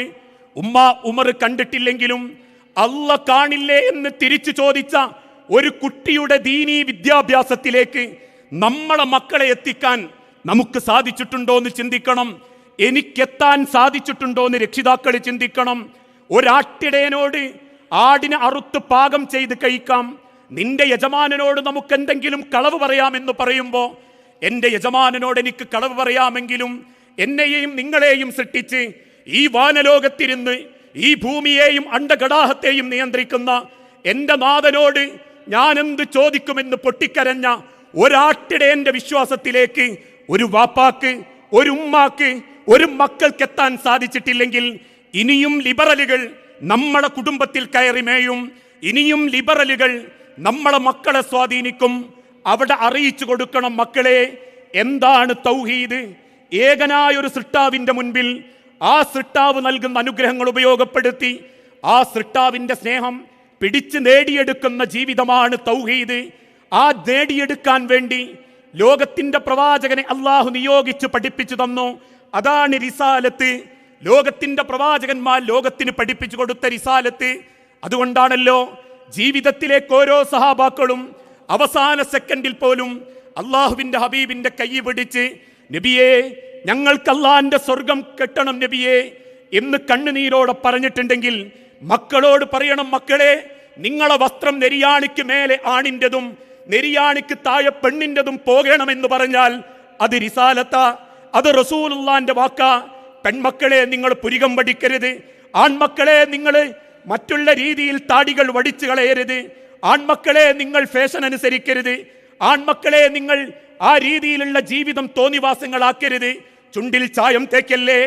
S1: ഉമർ കണ്ടിട്ടില്ലെങ്കിലും അല്ല കാണില്ലേ എന്ന് തിരിച്ചു ചോദിച്ച ഒരു കുട്ടിയുടെ ദീനീ വിദ്യാഭ്യാസത്തിലേക്ക് നമ്മളെ മക്കളെ എത്തിക്കാൻ നമുക്ക് സാധിച്ചിട്ടുണ്ടോ എന്ന് ചിന്തിക്കണം. എനിക്കെത്താൻ സാധിച്ചിട്ടുണ്ടോ എന്ന് രക്ഷിതാക്കൾ ചിന്തിക്കണം. ഒരാട്ടിടയനോട് ആടിനെ അറുത്ത് പാകം ചെയ്ത് കഴിക്കാം, നിന്റെ യജമാനനോട് നമുക്ക് എന്തെങ്കിലും കളവ് പറയാമെന്ന് പറയുമ്പോൾ എൻ്റെ യജമാനനോട് എനിക്ക് കളവ് പറയാമെങ്കിലും എന്നെയും നിങ്ങളെയും സൃഷ്ടിച്ച് ഈ വാനലോകത്തിരുന്ന് ഈ ഭൂമിയെയും അണ്ടഘടാഹത്തെയും നിയന്ത്രിക്കുന്ന എൻ്റെ നാഥനോട് ഞാൻ എന്ത് ചോദിക്കുമെന്ന് പൊട്ടിക്കരഞ്ഞ ഒരാട്ടിടയന്റെ വിശ്വാസത്തിലേക്ക് ഒരു വാപ്പാക്ക്, ഒരു ഉമ്മാക്ക്, ഒരു മക്കൾക്കെത്താൻ സാധിച്ചിട്ടില്ലെങ്കിൽ ഇനിയും ലിബറലുകൾ നമ്മളെ കുടുംബത്തിൽ കയറിമേയും, ഇനിയും ലിബറലുകൾ നമ്മളെ മക്കളെ സ്വാധീനിക്കും. അവിടെ അറിയിച്ചു കൊടുക്കണം, മക്കളെ എന്താണ് തൗഹീദ്. ഏകനായൊരു സൃഷ്ടാവിന്റെ മുൻപിൽ ആ സൃഷ്ടാവ് നൽകുന്ന അനുഗ്രഹങ്ങൾ ഉപയോഗപ്പെടുത്തി ആ സൃഷ്ടാവിന്റെ സ്നേഹം പിടിച്ച് നേടിയെടുക്കുന്ന ജീവിതമാണ് തൗഹീദ്. ആ നേടിയെടുക്കാൻ വേണ്ടി ലോകത്തിന്റെ പ്രവാചകനെ അള്ളാഹു നിയോഗിച്ച് പഠിപ്പിച്ചു തന്നു. അതാണ് റിസാലത്ത്. ലോകത്തിന്റെ പ്രവാചകന്മാർ ലോകത്തിന് പഠിപ്പിച്ചു കൊടുത്ത റിസാലത്ത്. അതുകൊണ്ടാണല്ലോ ജീവിതത്തിലേക്ക് ഓരോ സഹാബാക്കളും അവസാന സെക്കൻഡിൽ പോലും അള്ളാഹുവിന്റെ ഹബീബിന്റെ കൈ പിടിച്ച് നബിയെ ഞങ്ങൾക്ക് അള്ളാന്റെ സ്വർഗം കെട്ടണം നബിയെ എന്ന് കണ്ണുനീരോടെ പറഞ്ഞിട്ടുണ്ടെങ്കിൽ മക്കളോട് പറയണം, മക്കളെ നിങ്ങളെ വസ്ത്രം നെരിയാണിക്ക് മേലെ ആണിൻ്റെതും നെരിയാണിക്ക് താഴെ പെണ്ണിൻ്റെതും പോകണമെന്ന് പറഞ്ഞാൽ അത് റിസാലത്ത, അത് റസൂലുള്ളാന്റെ വാക്ക. പെൺമക്കളെ നിങ്ങൾ പുരികം വടിക്കരുത്, ആൺമക്കളെ നിങ്ങൾ മറ്റുള്ള രീതിയിൽ താടികൾ വടിച്ചു കളയരുത്, ആൺമക്കളെ നിങ്ങൾ ഫാഷൻ അനുസരിക്കരുത്, ആൺമക്കളെ നിങ്ങൾ ആ രീതിയിലുള്ള ജീവിതം തോന്നിവാസങ്ങളാക്കരുത്. ചുണ്ടിൽ ചായം തേക്കല്ലേ,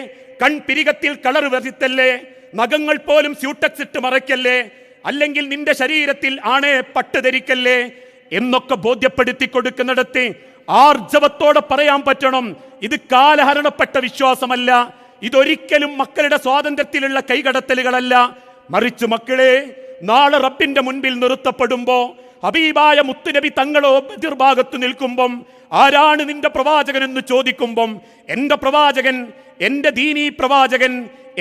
S1: കൺപിരികത്തിൽ കളർ വരുത്തല്ലേ, നഖങ്ങൾ പോലും സ്യൂട്ടക്സ് ഇട്ട് മറയ്ക്കല്ലേ, അല്ലെങ്കിൽ നിന്റെ ശരീരത്തിൽ ആണേ പട്ട് ധരിക്കല്ലേ എന്നൊക്കെ ബോധ്യപ്പെടുത്തി കൊടുക്കുന്നിടത്ത് ആർജവത്തോടെ പറയാൻ പറ്റണം, ഇത് കാലഹരണപ്പെട്ട വിശ്വാസമല്ല, ഇതൊരിക്കലും മക്കളുടെ സ്വാതന്ത്ര്യത്തിലുള്ള കൈകടത്തലുകളല്ല. മറിച്ച് മക്കളെ നാളെ റബ്ബിന്റെ മുൻപിൽ നിർത്തപ്പെടുമ്പോ ഹബീബായ മുത്തുനബി തങ്ങളോ എതിർഭാഗത്ത് നിൽക്കുമ്പം ആരാണ് നിന്റെ പ്രവാചകൻ എന്ന് ചോദിക്കുമ്പം എൻ്റെ പ്രവാചകൻ, എൻ്റെ ദീനീ പ്രവാചകൻ,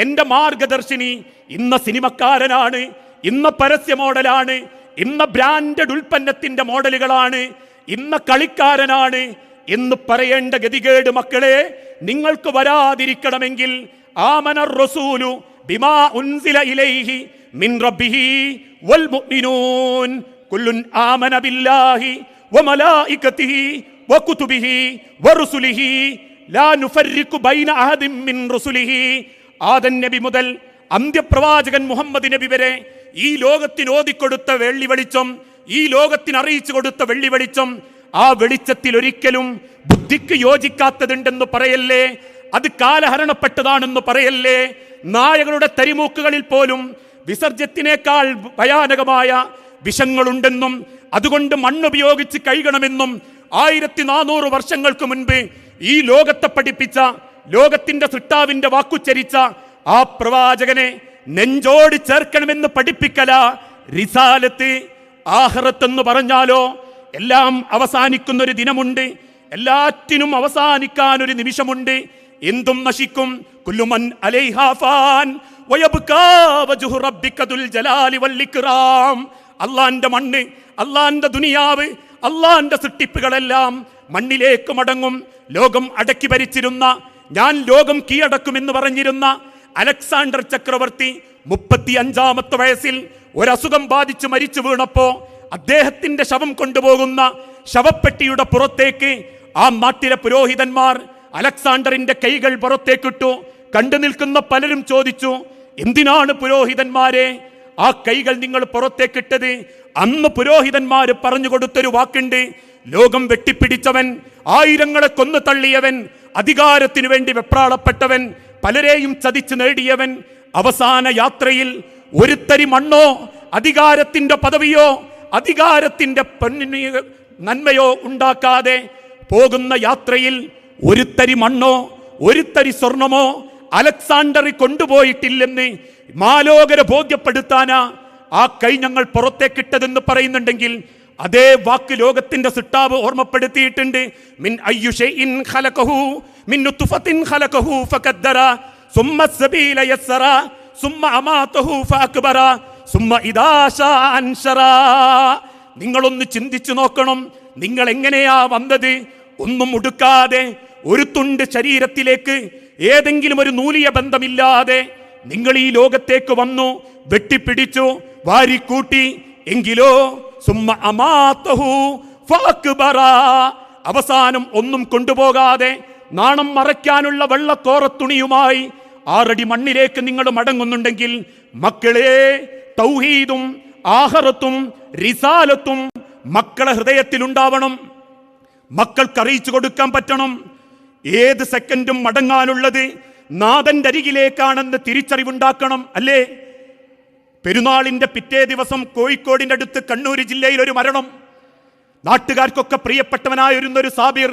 S1: എൻ്റെ മാർഗദർശിനി ഇന്ന സിനിമക്കാരനാണ്, ഇന്ന പരസ്യ മോഡലാണ്, ഇന്ന ബ്രാൻഡഡ് ഉൽപ്പന്നത്തിന്റെ മോഡലുകളാണ്, ഇന്ന കളിക്കാരനാണ് എന്ന് പറയേണ്ട ഗതികേട് മക്കളെ നിങ്ങൾക്ക് വരാതിരിക്കണമെങ്കിൽ ആമനർ റസൂലു ബിമാ ഉൻസില ഇലൈഹി മിൻ റബ്ബിഹി വൽ മുഅ്മിനൂൻ കുല്ലുൻ ആമന ബില്ലാഹി വമലായികതിഹി വകുതുബിഹി വറുസുലിഹി ലാ നുഫർരിഖു ബൈന അഹദിൻ മിൻ റസുലിഹി. ആദം നബി മുതൽ അന്ത്യപ്രവാചകൻ മുഹമ്മദ് നബി വരെ ഈ ലോകത്തിന് ഓതിക്കൊടുത്ത വെള്ളി വെളിച്ചം, ഈ ലോകത്തിന് അറിയിച്ചു കൊടുത്ത വെള്ളി വെളിച്ചം, ആ വെളിച്ചത്തിൽ ഒരിക്കലും ബുദ്ധിക്ക് യോജിക്കാത്തതുണ്ടെന്ന് പറയല്ലേ, അത് കാലഹരണപ്പെട്ടതാണെന്ന് പറയല്ലേ. നായകളുടെ തരിമൂക്കുകളിൽ പോലും വിസർജ്യത്തിനേക്കാൾ ഭയാനകമായ വിഷങ്ങളുണ്ടെന്നും അതുകൊണ്ട് മണ്ണുപയോഗിച്ച് കഴുകണമെന്നും 1400 വർഷങ്ങൾക്ക് മുൻപ് ഈ ലോകത്തെ പഠിപ്പിച്ച, ലോകത്തിന്റെ സൃഷ്ടാവിന്റെ വാക്കുച്ചരിച്ച ആ പ്രവാചകനെ നെഞ്ചോട് ചേർക്കണമെന്ന് പഠിപ്പിക്കല റിസാലത്ത്. ആഖിറത്തെന്ന് പറഞ്ഞാലോ എല്ലാം അവസാനിക്കുന്നൊരു ദിനമുണ്ട്, എല്ലാറ്റിനും അവസാനിക്കാൻ ഒരു നിമിഷമുണ്ട്. എന്തും നശിക്കും. കുല്ലുമൻ അലൈഹാ ഫാൻ വയബ്കാ വജ്ഹു റബ്ബിക ദുൽ ജലാലി വൽ ഇക്റാം. അള്ളാന്റെ മണ്ണ്, അള്ളാന്റെ ദുനിയാവ്, അള്ളാന്റെ സൃഷ്ടിപ്പുകളെല്ലാം മണ്ണിലേക്ക് മടങ്ങും. ലോകം അടക്കി ഭരിച്ചിരുന്ന, ഞാൻ ലോകം കീഴടക്കുമെന്ന് പറഞ്ഞിരുന്ന അലക്സാണ്ടർ ചക്രവർത്തി 35-ാമത്തെ വയസ്സിൽ ഒരസുഖം ബാധിച്ച് മരിച്ചു വീണപ്പോ അദ്ദേഹത്തിന്റെ ശവം കൊണ്ടുപോകുന്ന ശവപ്പെട്ടിയുടെ പുറത്തേക്ക് ആ നാട്ടിലെ പുരോഹിതന്മാർ അലക്സാണ്ടറിന്റെ കൈകൾ പുറത്തേക്കിട്ടു. കണ്ടു നിൽക്കുന്ന പലരും ചോദിച്ചു, എന്തിനാണ് പുരോഹിതന്മാരെ ആ കൈകൾ നിങ്ങൾ പുറത്തേക്കിട്ടത്? അന്ന് പുരോഹിതന്മാര് പറഞ്ഞു കൊടുത്തൊരു വാക്കുണ്ട്, ലോകം വെട്ടിപ്പിടിച്ചവൻ, ആയിരങ്ങളെ കൊന്നു തള്ളിയവൻ, അധികാരത്തിനു വേണ്ടി വെപ്രാളപ്പെട്ടവൻ, പലരെയും ചതിച്ചു നേടിയവൻ, അവസാന യാത്രയിൽ ഒരു തരി മണ്ണോ അധികാരത്തിന്റെ പദവിയോ അധികാരത്തിന്റെ നന്മയോ ഉണ്ടാക്കാതെ പോകുന്ന യാത്രയിൽ ഒരു തരി മണ്ണോ ഒരു തരി സ്വർണമോ അലക്സാണ്ടർ കൊണ്ടുപോയിട്ടില്ലെന്ന് മാലോകരെ ബോധ്യപ്പെടുത്താനാ ആ കൈ ഞങ്ങൾ പുറത്തേക്കിട്ടതെന്ന് പറയുന്നുണ്ടെങ്കിൽ അതേ വാക്ക് ലോകത്തിന്റെ സിട്ടാവ് ഓർമ്മപ്പെടുത്തിയിട്ടുണ്ട്. മിൻ അയ്യുഷൈഇൻ ഖലഖഹു മിൻ നുത്ഫത്തിൻ ഖലഖഹു ഫഖദ്ദറ സുമ്മ സബീല യസ്സറ സുമ്മ അമാതഹു ഫഅക്ബറ സുമ്മ ഇദാ ശാ അൻശറ. നിങ്ങളൊന്ന് ചിന്തിച്ചു നോക്കണം, നിങ്ങൾ എങ്ങനെയാ വന്നത്? ഒന്നും ഉടുക്കാതെ, ഒരു തുണ്ട് ശരീരത്തിലേക്ക് ഏതെങ്കിലും ഒരു നൂലിയ ബന്ധമില്ലാതെ നിങ്ങൾ ഈ ലോകത്തേക്ക് വന്നു, വെട്ടിപ്പിടിച്ചു, വാരിക്കൂട്ടി. എങ്കിലോ സുമ്മ അമാതഹു ഫഅക്ബറ, അവസാനം ഒന്നും കൊണ്ടുപോകാതെ നാണം മറയ്ക്കാനുള്ള വെള്ളക്കോറത്തുണിയുമായി 6 അടി മണ്ണിലേക്ക് നിങ്ങൾ മടങ്ങുന്നുണ്ടെങ്കിൽ മക്കളെ, തൗഹീദും ആഖിറത്തും റിസാലത്തും മക്കളെ ഹൃദയത്തിലുണ്ടാവണം. മക്കൾക്ക് അറിയിച്ചു കൊടുക്കാൻ പറ്റണം. ഏത് സെക്കൻഡും മടങ്ങാനുള്ളത് നാഥന്റെ അരികിലേക്കാണെന്ന് തിരിച്ചറിവുണ്ടാക്കണം. അല്ലേ? പെരുന്നാളിന്റെ പിറ്റേ ദിവസം കോഴിക്കോടിന്റെ അടുത്ത് കണ്ണൂർ ജില്ലയിൽ ഒരു മരണം. നാട്ടുകാർക്കൊക്കെ പ്രിയപ്പെട്ടവനായിരുന്നൊരു സാബിർ,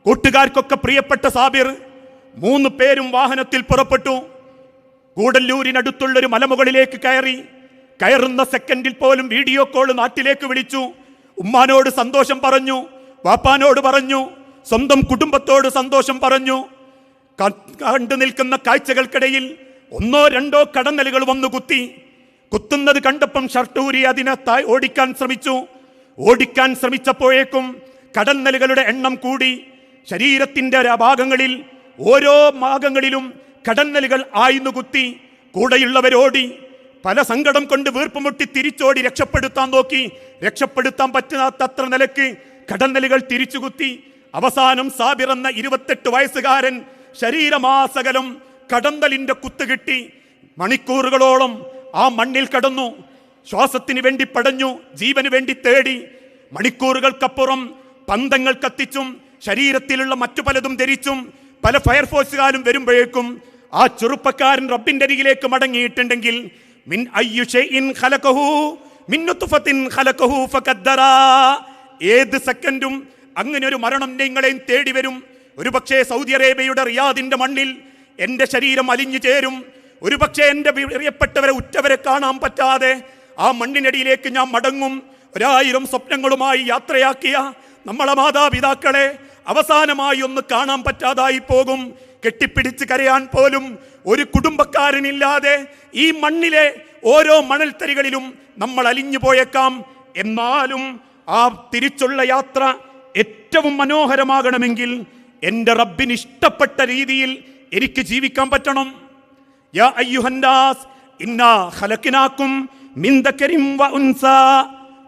S1: കൂട്ടുകാർക്കൊക്കെ പ്രിയപ്പെട്ട സാബിർ, 3 പേരും വാഹനത്തിൽ പുറപ്പെട്ടു. കൂടല്ലൂരിനടുത്തുള്ളൊരു മലമുകളിലേക്ക് കയറുന്ന സെക്കൻഡിൽ പോലും വീഡിയോ കോൾ നാട്ടിലേക്ക് വിളിച്ചു. ഉമ്മാനോട് സന്തോഷം പറഞ്ഞു, വാപ്പാനോട് പറഞ്ഞു, സ്വന്തം കുടുംബത്തോട് സന്തോഷം പറഞ്ഞു. കണ്ടു നിൽക്കുന്ന കാഴ്ചകൾക്കിടയിൽ 1 or 2 കടന്നലുകൾ വന്നു കുത്തുന്നത് കണ്ടപ്പം ഷർട്ടൂരി അതിനെ ഓടിക്കാൻ ശ്രമിച്ചപ്പോഴേക്കും കടന്നലുകളുടെ എണ്ണം കൂടി. ശരീരത്തിന്റെ ഭാഗങ്ങളിൽ ഓരോ ഭാഗങ്ങളിലും കടന്നലുകൾ ആയിന്നു കുത്തി. കൂടെയുള്ളവരോടി, പല സങ്കടം കൊണ്ട് വീർപ്പുമുട്ടി തിരിച്ചോടി രക്ഷപ്പെടുത്താൻ നോക്കി. രക്ഷപ്പെടുത്താൻ പറ്റാത്തത്ര നിലക്ക് കടന്നലുകൾ തിരിച്ചുകുത്തി. അവസാനം സാബിർ എന്ന 28 വയസ്സുകാരൻ ശരീരമാസകലം കടന്നലിന്റെ കുത്തുകിട്ടി. മണിക്കൂറുകളോളം ആ മണ്ണിൽ കടന്നു. ശ്വാസത്തിന് വേണ്ടി പടഞ്ഞു, ജീവന് വേണ്ടി തേടി. മണിക്കൂറുകൾക്കപ്പുറം പന്തങ്ങൾ കത്തിച്ചും ശരീരത്തിലുള്ള മറ്റു പലതും ധരിച്ചും പല ഫയർഫോഴ്സുകാരും വരുമ്പോഴേക്കും ആ ചെറുപ്പക്കാരൻ റബ്ബിന്റെ അരികിലേക്ക് മടങ്ങിയിട്ടുണ്ടെങ്കിൽ മിൻ അയ്യുഷൈഇൻ ഖലഖഹു മിൻ നുത്ഫത്തിൻ ഖലഖഹു ഫഖദ്ദറ. ഏത് സെക്കൻഡും അങ്ങനെ ഒരു മരണം നിങ്ങളെയും തേടി വരും. ഒരുപക്ഷെ സൗദി അറേബ്യയുടെ റിയാദിന്റെ മണ്ണിൽ എൻ്റെ ശരീരം അലിഞ്ഞു ചേരും. ഒരുപക്ഷെ എൻ്റെ പ്രിയപ്പെട്ടവരെ, ഉറ്റവരെ കാണാൻ പറ്റാതെ ആ മണ്ണിനടിയിലേക്ക് ഞാൻ മടങ്ങും. 1000 സ്വപ്നങ്ങളുമായി യാത്രയാക്കിയ നമ്മളെ മാതാപിതാക്കളെ അവസാനമായി ഒന്ന് കാണാൻ പറ്റാതായി പോകും. കെട്ടിപ്പിടിച്ച് കരയാൻ പോലും ഒരു കുടുംബക്കാരനില്ലാതെ ഈ മണ്ണിലെ ഓരോ മണൽത്തരികളിലും നമ്മൾ അലിഞ്ഞു പോയേക്കാം. എന്നാലും ആ തിരിച്ചുള്ള യാത്ര ഏറ്റവും മനോഹരമാകണമെങ്കിൽ എൻ്റെ റബ്ബിന് ഇഷ്ടപ്പെട്ട രീതിയിൽ എനിക്ക് ജീവിക്കാൻ പറ്റണം. യാ അയ്യുഹന്നാസ് ഇന്നാ ഖലഖനാകും മിൻ ദക്കരിൻ വ ഉൻസാ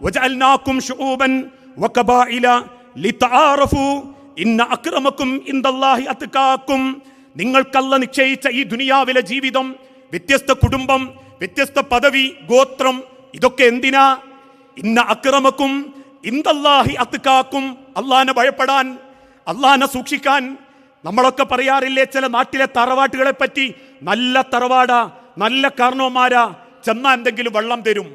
S1: വജഅൽനാകും ശുഊബൻ വഖബായില ലിതആറഫു ഇന്ന അക്രമക്കും ഇൻദല്ലാഹി അത്ഖാക്കും. നിങ്ങൾക്കല്ല നിശ്ചയിച്ച ഈ ദുനിയാവിലെ ജീവിതം, വ്യത്യസ്ത കുടുംബം, വ്യത്യസ്ത പദവി, ഗോത്രം, ഇതൊക്കെ എന്തിനാ? ഇന്ന അക്രമക്കും ഇൻദല്ലാഹി അത്ഖാക്കും, അള്ളാനെ ഭയപ്പെടാൻ, അള്ളാനെ സൂക്ഷിക്കാൻ. നമ്മളൊക്കെ പറയാറില്ലേ ചില നാട്ടിലെ തറവാട്ടുകളെ പറ്റി, നല്ല തറവാടാ, നല്ല കാരണവന്മാരാ, ചെന്നാ എന്തെങ്കിലും വെള്ളം തരും.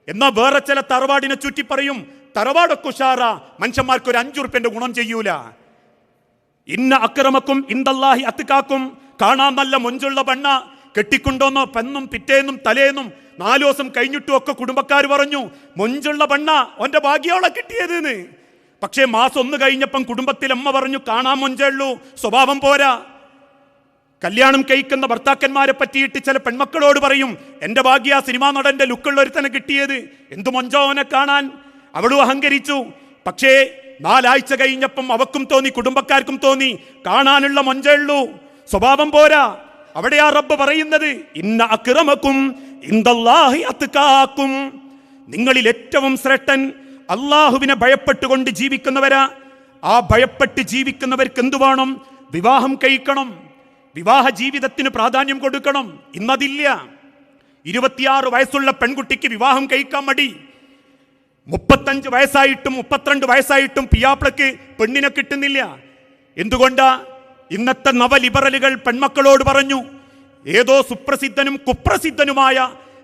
S1: എന്നാൽ വേറെ ചില തറവാടിനെ ചുറ്റി പറയും തറവാടൊക്കെ ഉഷാറാ, മനുഷ്യന്മാർക്ക് ഒരു 5 ഉറുപ്പ്യന്റെ ഗുണം ചെയ്യൂല. ഇന്ന അക്രമക്കും ഇൻദല്ലാഹി അത്ഖാക്കും. കാണാൻ നല്ല മൊഞ്ചുള്ള പെണ്ണ, കെട്ടിക്കൊണ്ടോന്നോ പെന്നും പിറ്റേന്നും തലേന്നും 4 ദിവസം കഴിഞ്ഞിട്ടും ഒക്കെ കുടുംബക്കാർ പറഞ്ഞു മൊഞ്ചുള്ള പെണ്ണ, ഓന്റെ ഭാഗ്യോളെ കിട്ടിയതെന്ന്. പക്ഷേ മാസം 1 കഴിഞ്ഞപ്പം കുടുംബത്തിലമ്മ പറഞ്ഞു കാണാൻ മൊഞ്ചേ ഉള്ളൂ, സ്വഭാവം പോരാ. കല്യാണം കഴിക്കുന്ന ഭർത്താക്കന്മാരെ പറ്റിയിട്ട് ചില പെൺമക്കളോട് പറയും എൻ്റെ ഭാഗ്യ സിനിമാ നടന്റെ ലുക്കുള്ള ഒരുത്തനെ കിട്ടിയത്, എന്തു മൊഞ്ചോനെ കാണാൻ. അവളും അഹങ്കരിച്ചു. പക്ഷേ 4 ആഴ്ച കഴിഞ്ഞപ്പം അവക്കും തോന്നി, കുടുംബക്കാർക്കും തോന്നി കാണാനുള്ള മൊഞ്ചേ ഉള്ളൂ, സ്വഭാവം പോരാ. അവിടെയാ റബ്ബ് പറയുന്നത് ഇന്ന അക്രമക്കും ഇൻദല്ലാഹി അത്ഖാക്കും. നിങ്ങളിൽ ഏറ്റവും ശ്രേഷ്ഠൻ അള്ളാഹുവിനെ ഭയപ്പെട്ടുകൊണ്ട് ജീവിക്കുന്നവരാ. ആ ഭയപ്പെട്ട് ജീവിക്കുന്നവർക്ക് എന്തു വേണം? വിവാഹം കഴിക്കണം. വിവാഹ ജീവിതത്തിന് പ്രാധാന്യം കൊടുക്കണം. ഇന്നതില്ല. 26 വയസ്സുള്ള പെൺകുട്ടിക്ക് വിവാഹം കഴിക്കാൻ മടി. 35 വയസ്സായിട്ടും 32 വയസ്സായിട്ടും പിയാപ്ലക്ക് പെണ്ണിനെ കിട്ടുന്നില്ല. എന്തുകൊണ്ടാ? ഇന്നത്തെ നവലിബറലുകൾ പെൺമക്കളോട് പറഞ്ഞു, ഏതോ സുപ്രസിദ്ധനും കുപ്രസിദ്ധനുമായ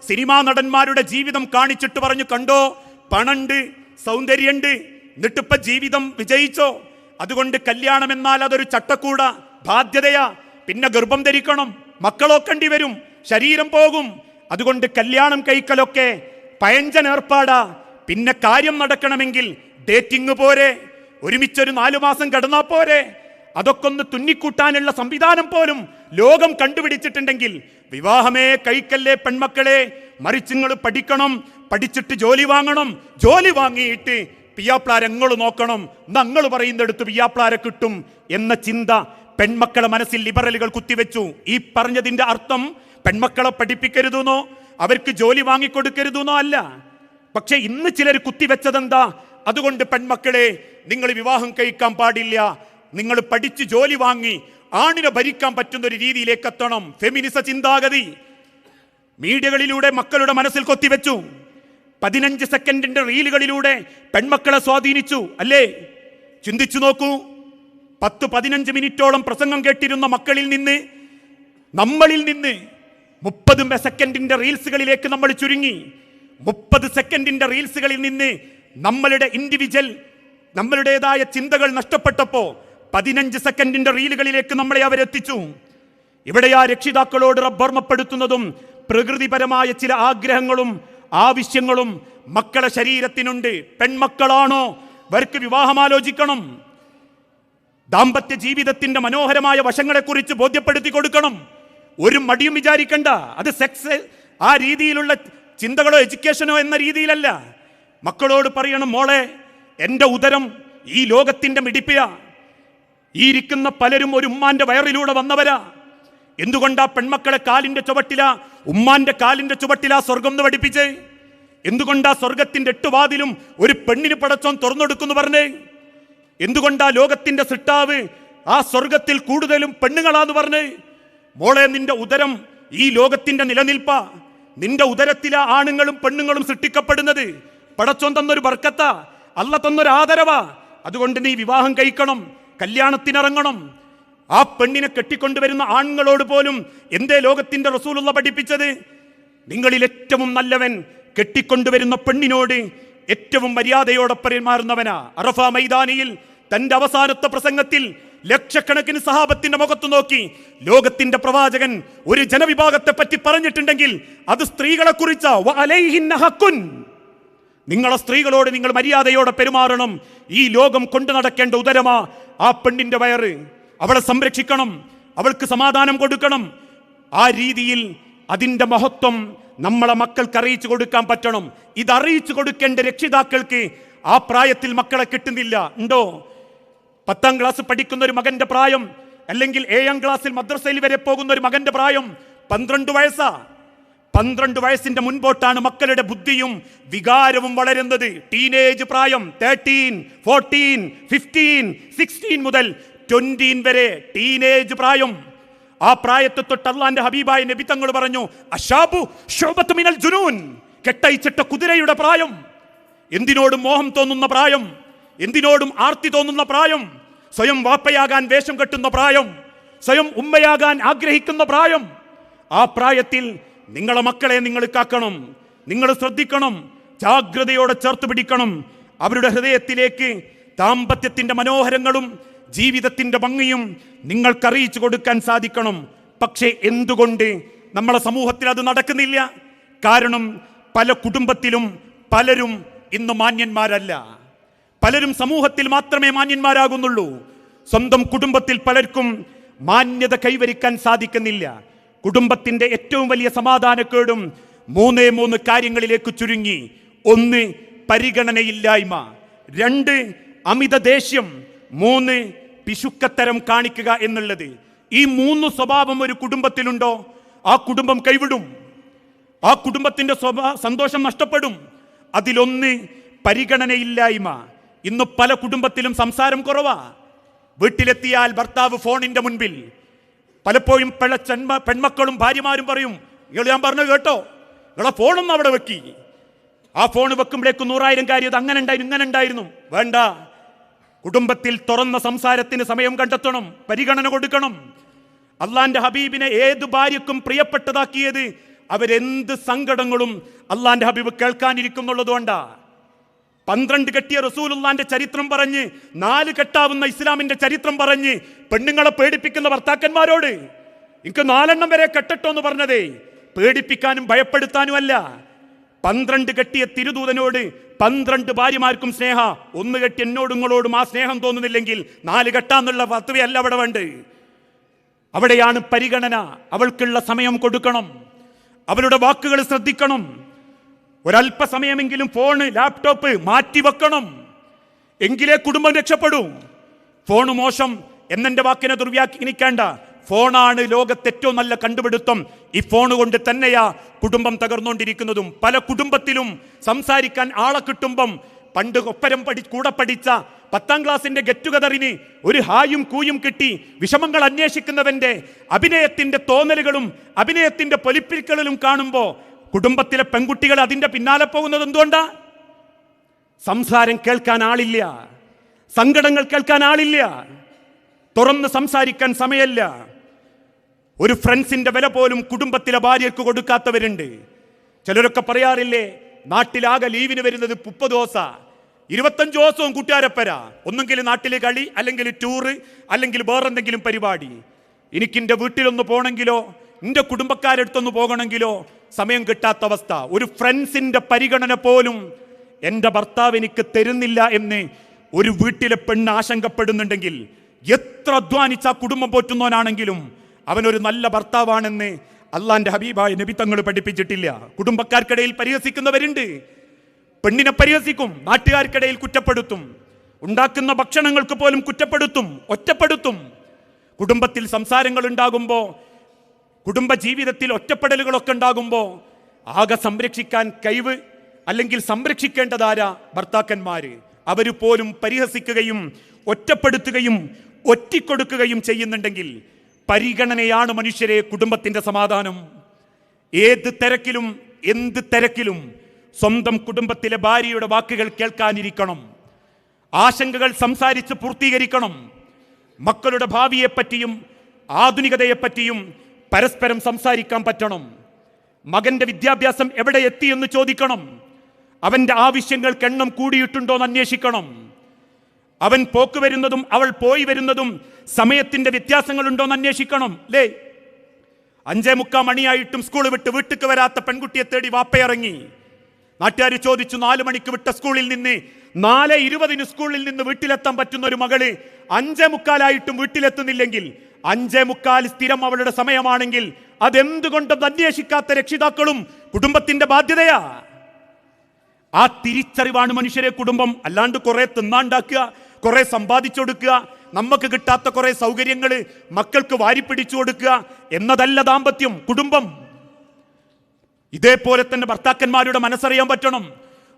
S1: സിനിമാ നടന്മാരുടെ ജീവിതം കാണിച്ചിട്ട് പറഞ്ഞു, കണ്ടോ പണുണ്ട്, സൗന്ദര്യമുണ്ട്, എന്നിട്ടിപ്പ ജീവിതം വിജയിച്ചോ, അതുകൊണ്ട് കല്യാണം എന്നാൽ അതൊരു ചട്ടക്കൂട ബാധ്യതയാ, പിന്നെ ഗർഭം ധരിക്കണം, മക്കളൊക്കേണ്ടി വരും, ശരീരം പോകും, അതുകൊണ്ട് കല്യാണം കഴിക്കലൊക്കെ പയഞ്ചൻ ഏർപ്പാടാ. പിന്നെ കാര്യം നടക്കണമെങ്കിൽ ഡേറ്റിംഗ് പോരെ, ഒരുമിച്ചൊരു 4 മാസം കിടന്നാ പോരെ, അതൊക്കെ ഒന്ന് തുന്നിക്കൂട്ടാനുള്ള സംവിധാനം പോലും ലോകം കണ്ടുപിടിച്ചിട്ടുണ്ടെങ്കിൽ വിവാഹമേ കഴിക്കല്ലേ പെൺമക്കളെ, മറിച്ച് നിങ്ങൾ പഠിക്കണം, പഠിച്ചിട്ട് ജോലി വാങ്ങണം, ജോലി വാങ്ങിയിട്ട് പിയാപ്ലാരങ്ങൾ നോക്കണം, ഞങ്ങൾ പറയുന്നിടത്ത് പിയാപ്ലാരെ കിട്ടും എന്ന ചിന്ത പെൺമക്കളെ മനസ്സിൽ ലിബറലുകൾ കുത്തിവെച്ചു. ഈ പറഞ്ഞതിന്റെ അർത്ഥം പെൺമക്കളെ പഠിപ്പിക്കരുതെന്നോ അവർക്ക് ജോലി വാങ്ങിക്കൊടുക്കരുതെന്നോ അല്ല. പക്ഷെ ഇന്ന് ചിലർ കുത്തിവെച്ചതെന്താ? അതുകൊണ്ട് പെൺമക്കളെ നിങ്ങൾ വിവാഹം കഴിക്കാൻ പാടില്ല, നിങ്ങൾ പഠിച്ച് ജോലി വാങ്ങി ആണിനെ ഭരിക്കാൻ പറ്റുന്ന ഒരു രീതിയിലേക്ക് എത്തണം. ഫെമിനിസ ചിന്താഗതി മീഡിയകളിലൂടെ മക്കളുടെ മനസ്സിൽ കൊത്തിവെച്ചു. 15 സെക്കൻഡിന്റെ റീലുകളിലൂടെ പെൺമക്കളെ സ്വാധീനിച്ചു അല്ലേ? ചിന്തിച്ചു നോക്കൂ. 10-15 മിനിറ്റോളം പ്രസംഗം കേട്ടിരുന്ന മക്കളിൽ നിന്ന്, നമ്മളിൽ നിന്ന് 30 സെക്കൻഡിന്റെ റീൽസുകളിലേക്ക് നമ്മൾ ചുരുങ്ങി. 30 സെക്കൻഡിന്റെ റീൽസുകളിൽ നിന്ന് നമ്മളുടെ ഇൻഡിവിജ്വൽ, നമ്മളുടേതായ ചിന്തകൾ നഷ്ടപ്പെട്ടപ്പോ 15 സെക്കൻഡിന്റെ റീലുകളിലേക്ക് നമ്മളെ അവരെത്തിച്ചു. ഇവിടെയാ രക്ഷിതാക്കളോട് റബ്ബർമപ്പെടുത്തുന്നതും പ്രകൃതിപരമായ ചില ആഗ്രഹങ്ങളും ആവശ്യങ്ങളും മക്കളെ ശരീരത്തിനുണ്ട്. പെൺമക്കളാണോ അവർക്ക് വിവാഹം ആലോചിക്കണം. ദാമ്പത്യ ജീവിതത്തിന്റെ മനോഹരമായ വശങ്ങളെക്കുറിച്ച് ബോധ്യപ്പെടുത്തി കൊടുക്കണം. ഒരു മടിയും വിചാരിക്കണ്ട. അത് സെക്സ് ആ രീതിയിലുള്ള ചിന്തകളോ എഡ്യൂക്കേഷനോ എന്ന രീതിയിലല്ല. മക്കളോട് പറയണം, മോളെ എൻ്റെ ഉദരം ഈ ലോകത്തിന്റെ മിടിപ്പിയാ, ഈ ഇരിക്കുന്ന പലരും ഒരു ഉമ്മാന്റെ വയറിലൂടെ വന്നവരാ. എന്തുകൊണ്ടാ പെൺമക്കളെ കാലിന്റെ ചുവട്ടിലാ, ഉമ്മാന്റെ കാലിന്റെ ചുവട്ടിലാ സ്വർഗം എന്ന് പഠിപ്പിച്ചേ? എന്തുകൊണ്ടാ സ്വർഗത്തിന്റെ 8 വാതിലും ഒരു പെണ്ണിന് പടച്ചോൻ തുറന്നെടുക്കുന്നു പറഞ്ഞേ? എന്തുകൊണ്ടാ ലോകത്തിന്റെ സിട്ടാവ് ആ സ്വർഗത്തിൽ കൂടുതലും പെണ്ണുങ്ങളാന്ന് പറഞ്ഞേ? മോളെ നിന്റെ ഉദരം ഈ ലോകത്തിന്റെ നിലനിൽപ്പാ, നിന്റെ ഉദരത്തിലാ ആണുങ്ങളും പെണ്ണുങ്ങളും സൃഷ്ടിക്കപ്പെടുന്നത്. പടച്ചോൻ തന്നൊരു ബർക്കത്താ, അല്ല തന്നൊരു ആദരവാ. അതുകൊണ്ട് നീ വിവാഹം കഴിക്കണം, കല്യാണത്തിനിറങ്ങണം. ആ പെണ്ണിനെ കെട്ടിക്കൊണ്ടുവരുന്ന ആണുങ്ങളോട് പോലും എന്തേ ലോകത്തിന്റെ റസൂലുള്ള പഠിപ്പിച്ചത്? നിങ്ങളിൽ ഏറ്റവും നല്ലവൻ കെട്ടിക്കൊണ്ടുവരുന്ന പെണ്ണിനോട് ഏറ്റവും മര്യാദയോടെ പെരുമാറുന്നവനാ. അറഫ മൈതാനിയിൽ തന്റെ അവസാനത്തെ പ്രസംഗത്തിൽ ലക്ഷക്കണക്കിന് സഹാബത്തിന്റെ മുഖത്ത് നോക്കി ലോകത്തിന്റെ പ്രവാചകൻ ഒരു ജനവിഭാഗത്തെ പറ്റി പറഞ്ഞിട്ടുണ്ടെങ്കിൽ അത് സ്ത്രീകളെ കുറിച്ചാ. നിങ്ങളെ സ്ത്രീകളോട് നിങ്ങൾ മര്യാദയോടെ പെരുമാറണം. ഈ ലോകം കൊണ്ടു നടക്കേണ്ട ഉദരമാ ആ പെണ്ണിന്റെ വയറ്. അവളെ സംരക്ഷിക്കണം, അവൾക്ക് സമാധാനം കൊടുക്കണം. ആ രീതിയിൽ അതിന്റെ മഹത്വം നമ്മളെ മക്കൾക്ക് അറിയിച്ചു കൊടുക്കാൻ പറ്റണം. ഇത് അറിയിച്ചു കൊടുക്കേണ്ട രക്ഷിതാക്കൾക്ക് ആ പ്രായത്തിൽ മക്കളെ കിട്ടുന്നില്ല. ഉണ്ടോ? 10ാം ക്ലാസ് പഠിക്കുന്ന ഒരു മകന്റെ പ്രായം, അല്ലെങ്കിൽ 7ാം ക്ലാസ്സിൽ മദ്രസയിൽ വരെ പോകുന്ന ഒരു മകന്റെ പ്രായം 12 വയസ്സാ. 12 വയസ്സിന്റെ മുൻപോട്ടാണ് മക്കളുടെ ബുദ്ധിയും വികാരവും വളരുന്നത്. ടീനേജ് പ്രായം 13, 14, 15, 16 മുതൽ 20 വരെ ടീനേജ് പ്രായം. ആ പ്രായത്തെ തൊട്ട് അല്ലാഹുവിന്റെ ഹബീബായ നബി തങ്ങൾ പറഞ്ഞു, അശാബു ശുബത്തു മിനൽ ജുനൂൻ, കെട്ടയിച്ചിട്ട കുതിരയുടെ പ്രായം. എന്തിനോടും മോഹം തോന്നുന്ന പ്രായം, എന്തിനോടും ആർത്തി തോന്നുന്ന പ്രായം, സ്വയം വാപ്പയാകാൻ വേഷം കെട്ടുന്ന പ്രായം, സ്വയം ഉമ്മയാകാൻ ആഗ്രഹിക്കുന്ന പ്രായം. ആ പ്രായത്തിൽ നിങ്ങളെ മക്കളെ നിങ്ങൾ കാക്കണം, നിങ്ങൾ ശ്രദ്ധിക്കണം, ജാഗ്രതയോടെ ചേർത്ത് പിടിക്കണം. അവരുടെ ഹൃദയത്തിലേക്ക് ദാമ്പത്യത്തിന്റെ മനോഹരങ്ങളും ജീവിതത്തിന്റെ ഭംഗിയും നിങ്ങൾക്കറിയിച്ചു കൊടുക്കാൻ സാധിക്കണം. പക്ഷേ എന്തുകൊണ്ട് നമ്മളെ സമൂഹത്തിൽ അത് നടക്കുന്നില്ല? കാരണം പല കുടുംബത്തിലും പലരും ഇന്ന് മാന്യന്മാരല്ല. പലരും സമൂഹത്തിൽ മാത്രമേ മാന്യന്മാരാകുന്നുള്ളൂ. സ്വന്തം കുടുംബത്തിൽ പലർക്കും മാന്യത കൈവരിക്കാൻ സാധിക്കുന്നില്ല. കുടുംബത്തിന്റെ ഏറ്റവും വലിയ സമാധാനക്കേടും 3 കാര്യങ്ങളിലേക്ക് ചുരുങ്ങി. 1 പരിഗണനയില്ലായ്മ, 2 അമിത ദേഷ്യം, 3 പിശുക്കത്തരം കാണിക്കുക എന്നുള്ളത്. ഈ 3 സ്വഭാവം ഒരു കുടുംബത്തിലുണ്ടോ ആ കുടുംബം കൈവിടും, ആ കുടുംബത്തിന്റെ സന്തോഷം നഷ്ടപ്പെടും. അതിലൊന്ന് പരിഗണനയില്ലായ്മ. ഇന്ന് പല കുടുംബത്തിലും സംസാരം കുറവാ. വീട്ടിലെത്തിയാൽ ഭർത്താവ് ഫോണിന്റെ മുൻപിൽ, പലപ്പോഴും പെൺമക്കളും ഭാര്യമാരും പറയും, നിങ്ങൾ ഞാൻ പറഞ്ഞു കേട്ടോ, നിങ്ങളെ ഫോണൊന്നും അവിടെ വെക്കി. ആ ഫോൺ വെക്കുമ്പോഴേക്കും 100,000 കാര്യം ഇത് അങ്ങനെ ഉണ്ടായിരുന്നു ഇങ്ങനെ ഉണ്ടായിരുന്നു. വേണ്ട, കുടുംബത്തിൽ തുറന്ന സംസാരത്തിന് സമയം കണ്ടെത്തണം, പരിഗണന കൊടുക്കണം. അള്ളാന്റെ ഹബീബിനെ ഏത് ഭാര്യക്കും പ്രിയപ്പെട്ടതാക്കിയത് അവരെന്ത് സങ്കടങ്ങളും അള്ളാന്റെ ഹബീബ് കേൾക്കാനിരിക്കുന്നുള്ളതുകൊണ്ടാ. 12 കെട്ടിയ റസൂലുള്ളാന്റെ ചരിത്രം പറഞ്ഞ് 4 കെട്ടാവുന്ന ഇസ്ലാമിന്റെ ചരിത്രം പറഞ്ഞ് പെണ്ണുങ്ങളെ പേടിപ്പിക്കുന്ന ഭർത്താക്കന്മാരോട് എനിക്ക് 4 വരെ കെട്ടട്ടോ എന്ന് പറഞ്ഞതേ പേടിപ്പിക്കാനും ഭയപ്പെടുത്താനും അല്ല. 12 കെട്ടിയ തിരുദൂതനോട് 12 ഭാര്യമാർക്കും സ്നേഹ, 1 കെട്ടി എന്നോടും നിങ്ങളോടും ആ സ്നേഹം തോന്നുന്നില്ലെങ്കിൽ 4 കെട്ടാന്നുള്ള ഫത്വയല്ല അവിടെ വേണ്ട. അവിടെയാണ് പരിഗണന. അവൾക്കുള്ള സമയം കൊടുക്കണം, അവളുടെ വാക്കുകൾ ശ്രദ്ധിക്കണം. ഒരല്പസമയമെങ്കിലും ഫോണ് ലാപ്ടോപ്പ് മാറ്റിവെക്കണം, എങ്കിലേ കുടുംബം രക്ഷപ്പെടൂ. ഫോണ് മോശം എന്നെ വാക്കിനെ ദുർവ്യാഖ്യാനിക്കേണ്ട. ഫോണാണ് ലോകത്തെ ഏറ്റവും നല്ല കണ്ടുപിടുത്തം. ഈ ഫോണ് കൊണ്ട് തന്നെയാ കുടുംബം തകർന്നുകൊണ്ടിരിക്കുന്നതും. പല കുടുംബത്തിലും സംസാരിക്കാൻ ആളെ കിട്ടുമ്പം പണ്ട് ഒപ്പരം കൂടെ പഠിച്ച 10ാം ക്ലാസിന്റെ ഗെറ്റ് ടുഗദറിന് ഒരു ഹായും കൂയും കിട്ടി വിഷമങ്ങൾ അന്വേഷിക്കുന്നവന്റെ അഭിനയത്തിന്റെ തോന്നലുകളും അഭിനയത്തിന്റെ പൊലിപ്പിക്കലും കാണുമ്പോൾ കുടുംബത്തിലെ പെൺകുട്ടികൾ അതിന്റെ പിന്നാലെ പോകുന്നത് എന്തുകൊണ്ടാ? സംസാരം കേൾക്കാൻ ആളില്ല, സങ്കടങ്ങൾ കേൾക്കാൻ ആളില്ല, തുറന്ന് സംസാരിക്കാൻ സമയമില്ല. ഒരു ഫ്രണ്ട്സിന്റെ വില പോലും കുടുംബത്തിലെ ഭാര്യർക്ക് കൊടുക്കാത്തവരുണ്ട്. ചിലരൊക്കെ പറയാറില്ലേ, നാട്ടിലാകെ ലീവിന് വരുന്നത് 30 ദിവസം, 25 ദിവസവും കൂട്ടുകാരപ്പര, ഒന്നെങ്കിൽ നാട്ടിലെ കളി, അല്ലെങ്കിൽ ടൂറ്, അല്ലെങ്കിൽ വേറെന്തെങ്കിലും പരിപാടി. എനിക്കെൻ്റെ വീട്ടിലൊന്ന് പോകണമെങ്കിലോ എൻ്റെ കുടുംബക്കാരടുത്തൊന്ന് പോകണമെങ്കിലോ സമയം കിട്ടാത്ത അവസ്ഥ. ഒരു ഫ്രണ്ട്സിന്റെ പരിഗണന പോലും എൻ്റെ ഭർത്താവ് എനിക്ക് തരുന്നില്ല എന്ന് ഒരു വീട്ടിലെ പെണ്ണ് ആശങ്കപ്പെടുന്നുണ്ടെങ്കിൽ എത്ര അധ്വാനിച്ച കുടുംബം പോറ്റുന്നവനാണെങ്കിലും അവനൊരു നല്ല ഭർത്താവാണെന്ന് അള്ളാന്റെ ഹബീബായ നബി തങ്ങൾ പഠിപ്പിച്ചിട്ടില്ല. കുടുംബക്കാർക്കിടയിൽ പരിഹസിക്കുന്നവരുണ്ട്, പെണ്ണിനെ പരിഹസിക്കും, നാട്ടുകാർക്കിടയിൽ കുറ്റപ്പെടുത്തും, ഉണ്ടാക്കുന്ന ഭക്ഷണങ്ങൾക്ക് പോലും കുറ്റപ്പെടുത്തും, ഒറ്റപ്പെടുത്തും. കുടുംബത്തിൽ സംസാരങ്ങൾ ഉണ്ടാകുമ്പോൾ, കുടുംബ ജീവിതത്തിൽ ഒറ്റപ്പെടലുകളൊക്കെ ഉണ്ടാകുമ്പോൾ ആകെ സംരക്ഷിക്കാൻ കഴിവ് അല്ലെങ്കിൽ സംരക്ഷിക്കേണ്ടതാരാ? ഭർത്താക്കന്മാര്. അവര് പോലും പരിഹസിക്കുകയും ഒറ്റപ്പെടുത്തുകയും ഒറ്റിക്കൊടുക്കുകയും ചെയ്യുന്നുണ്ടെങ്കിൽ പരിഗണനയാണ് മനുഷ്യരെ കുടുംബത്തിന്റെ സമാധാനം. ഏത് തിരക്കിലും എന്ത് തിരക്കിലും സ്വന്തം കുടുംബത്തിലെ ഭാര്യയുടെ വാക്കുകൾ കേൾക്കാനിരിക്കണം, ആശങ്കകൾ സംസാരിച്ച് പൂർത്തീകരിക്കണം. മക്കളുടെ ഭാവിയെപ്പറ്റിയും ആധുനികതയെപ്പറ്റിയും പരസ്പരം സംസാരിക്കാൻ പറ്റണം. മകന്റെ വിദ്യാഭ്യാസം എവിടെ എത്തിയെന്ന് ചോദിക്കണം. അവന്റെ ആവശ്യങ്ങൾക്ക് എണ്ണം കൂടിയിട്ടുണ്ടോ എന്ന് അന്വേഷിക്കണം. അവൻ പോക്ക് വരുന്നതും അവൾ പോയി വരുന്നതും സമയത്തിന്റെ വ്യത്യാസങ്ങളുണ്ടോ എന്ന് അന്വേഷിക്കണം. അല്ലേ, 5:45 മണിയായിട്ടും സ്കൂൾ വിട്ട് വീട്ടിക്ക് വരാത്ത പെൺകുട്ടിയെ തേടി വാപ്പയിറങ്ങി. നാട്ടുകാർ ചോദിച്ചു, 4 മണിക്ക് വിട്ട സ്കൂളിൽ നിന്ന് 4:20 സ്കൂളിൽ നിന്ന് വീട്ടിലെത്താൻ പറ്റുന്ന ഒരു മകള് 5:45 വീട്ടിലെത്തുന്നില്ലെങ്കിൽ 5:45 സ്ഥിരം അവളുടെ സമയമാണെങ്കിൽ അതെന്തുകൊണ്ടെന്ന് അന്വേഷിക്കാത്ത രക്ഷിതാക്കളും കുടുംബത്തിന്റെ ബാധ്യതയാ. ആ തിരിച്ചറിവാണ് മനുഷ്യരെ കുടുംബം. അല്ലാണ്ട് കുറെ തിന്നാണ്ടാക്കുക, കുറെ സമ്പാദിച്ചൊടുക്കുക, നമുക്ക് കിട്ടാത്ത കുറെ സൗകര്യങ്ങൾ മക്കൾക്ക് വാരിപ്പിടിച്ചു കൊടുക്കുക എന്നതല്ല ദാമ്പത്യം, കുടുംബം. ഇതേപോലെ തന്നെ ഭർത്താക്കന്മാരുടെ മനസ്സറിയാൻ പറ്റണം.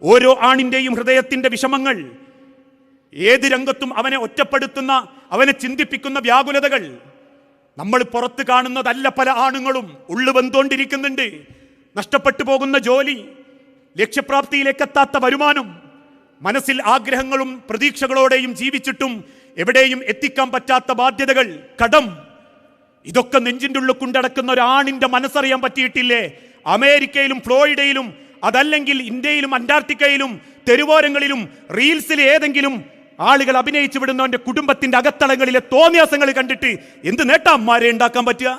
S1: ഓരോ ആണിന്റെയും ഹൃദയത്തിന്റെ വിഷമങ്ങൾ, ഏത് രംഗത്തും അവനെ ഒറ്റപ്പെടുത്തുന്ന, അവനെ ചിന്തിപ്പിക്കുന്ന വ്യാകുലതകൾ നമ്മൾ പുറത്ത് കാണുന്നതല്ല. പല ആണുങ്ങളും ഉള്ളു വെന്തുകൊണ്ടിരിക്കുന്നുണ്ട്. നഷ്ടപ്പെട്ടു പോകുന്ന ജോലി, ലക്ഷ്യപ്രാപ്തിയിലേക്കെത്താത്ത വരുമാനം, മനസ്സിൽ ആഗ്രഹങ്ങളും പ്രതീക്ഷകളോടെയും ജീവിച്ചിട്ടും എവിടെയും എത്തിക്കാൻ പറ്റാത്ത ബാധ്യതകൾ, കടം, ഇതൊക്കെ നെഞ്ചിൻ്റെ ഉള്ളിൽ കൊണ്ടടക്കുന്ന ഒരാണിന്റെ മനസ്സറിയാൻ പറ്റിയിട്ടില്ലേ? അമേരിക്കയിലും ഫ്ലോറിഡയിലും അതല്ലെങ്കിൽ ഇന്ത്യയിലും അന്റാർട്ടിക്കയിലും തെരുവോരങ്ങളിലും റീൽസിൽ ഏതെങ്കിലും ആളുകൾ അഭിനയിച്ചു വിടുന്നവന്റെ കുടുംബത്തിന്റെ അകത്തളങ്ങളിലെ തോന്നിയാസങ്ങൾ കണ്ടിട്ട് എന്ത് നേട്ടന്മാരെ ഉണ്ടാക്കാൻ പറ്റുക?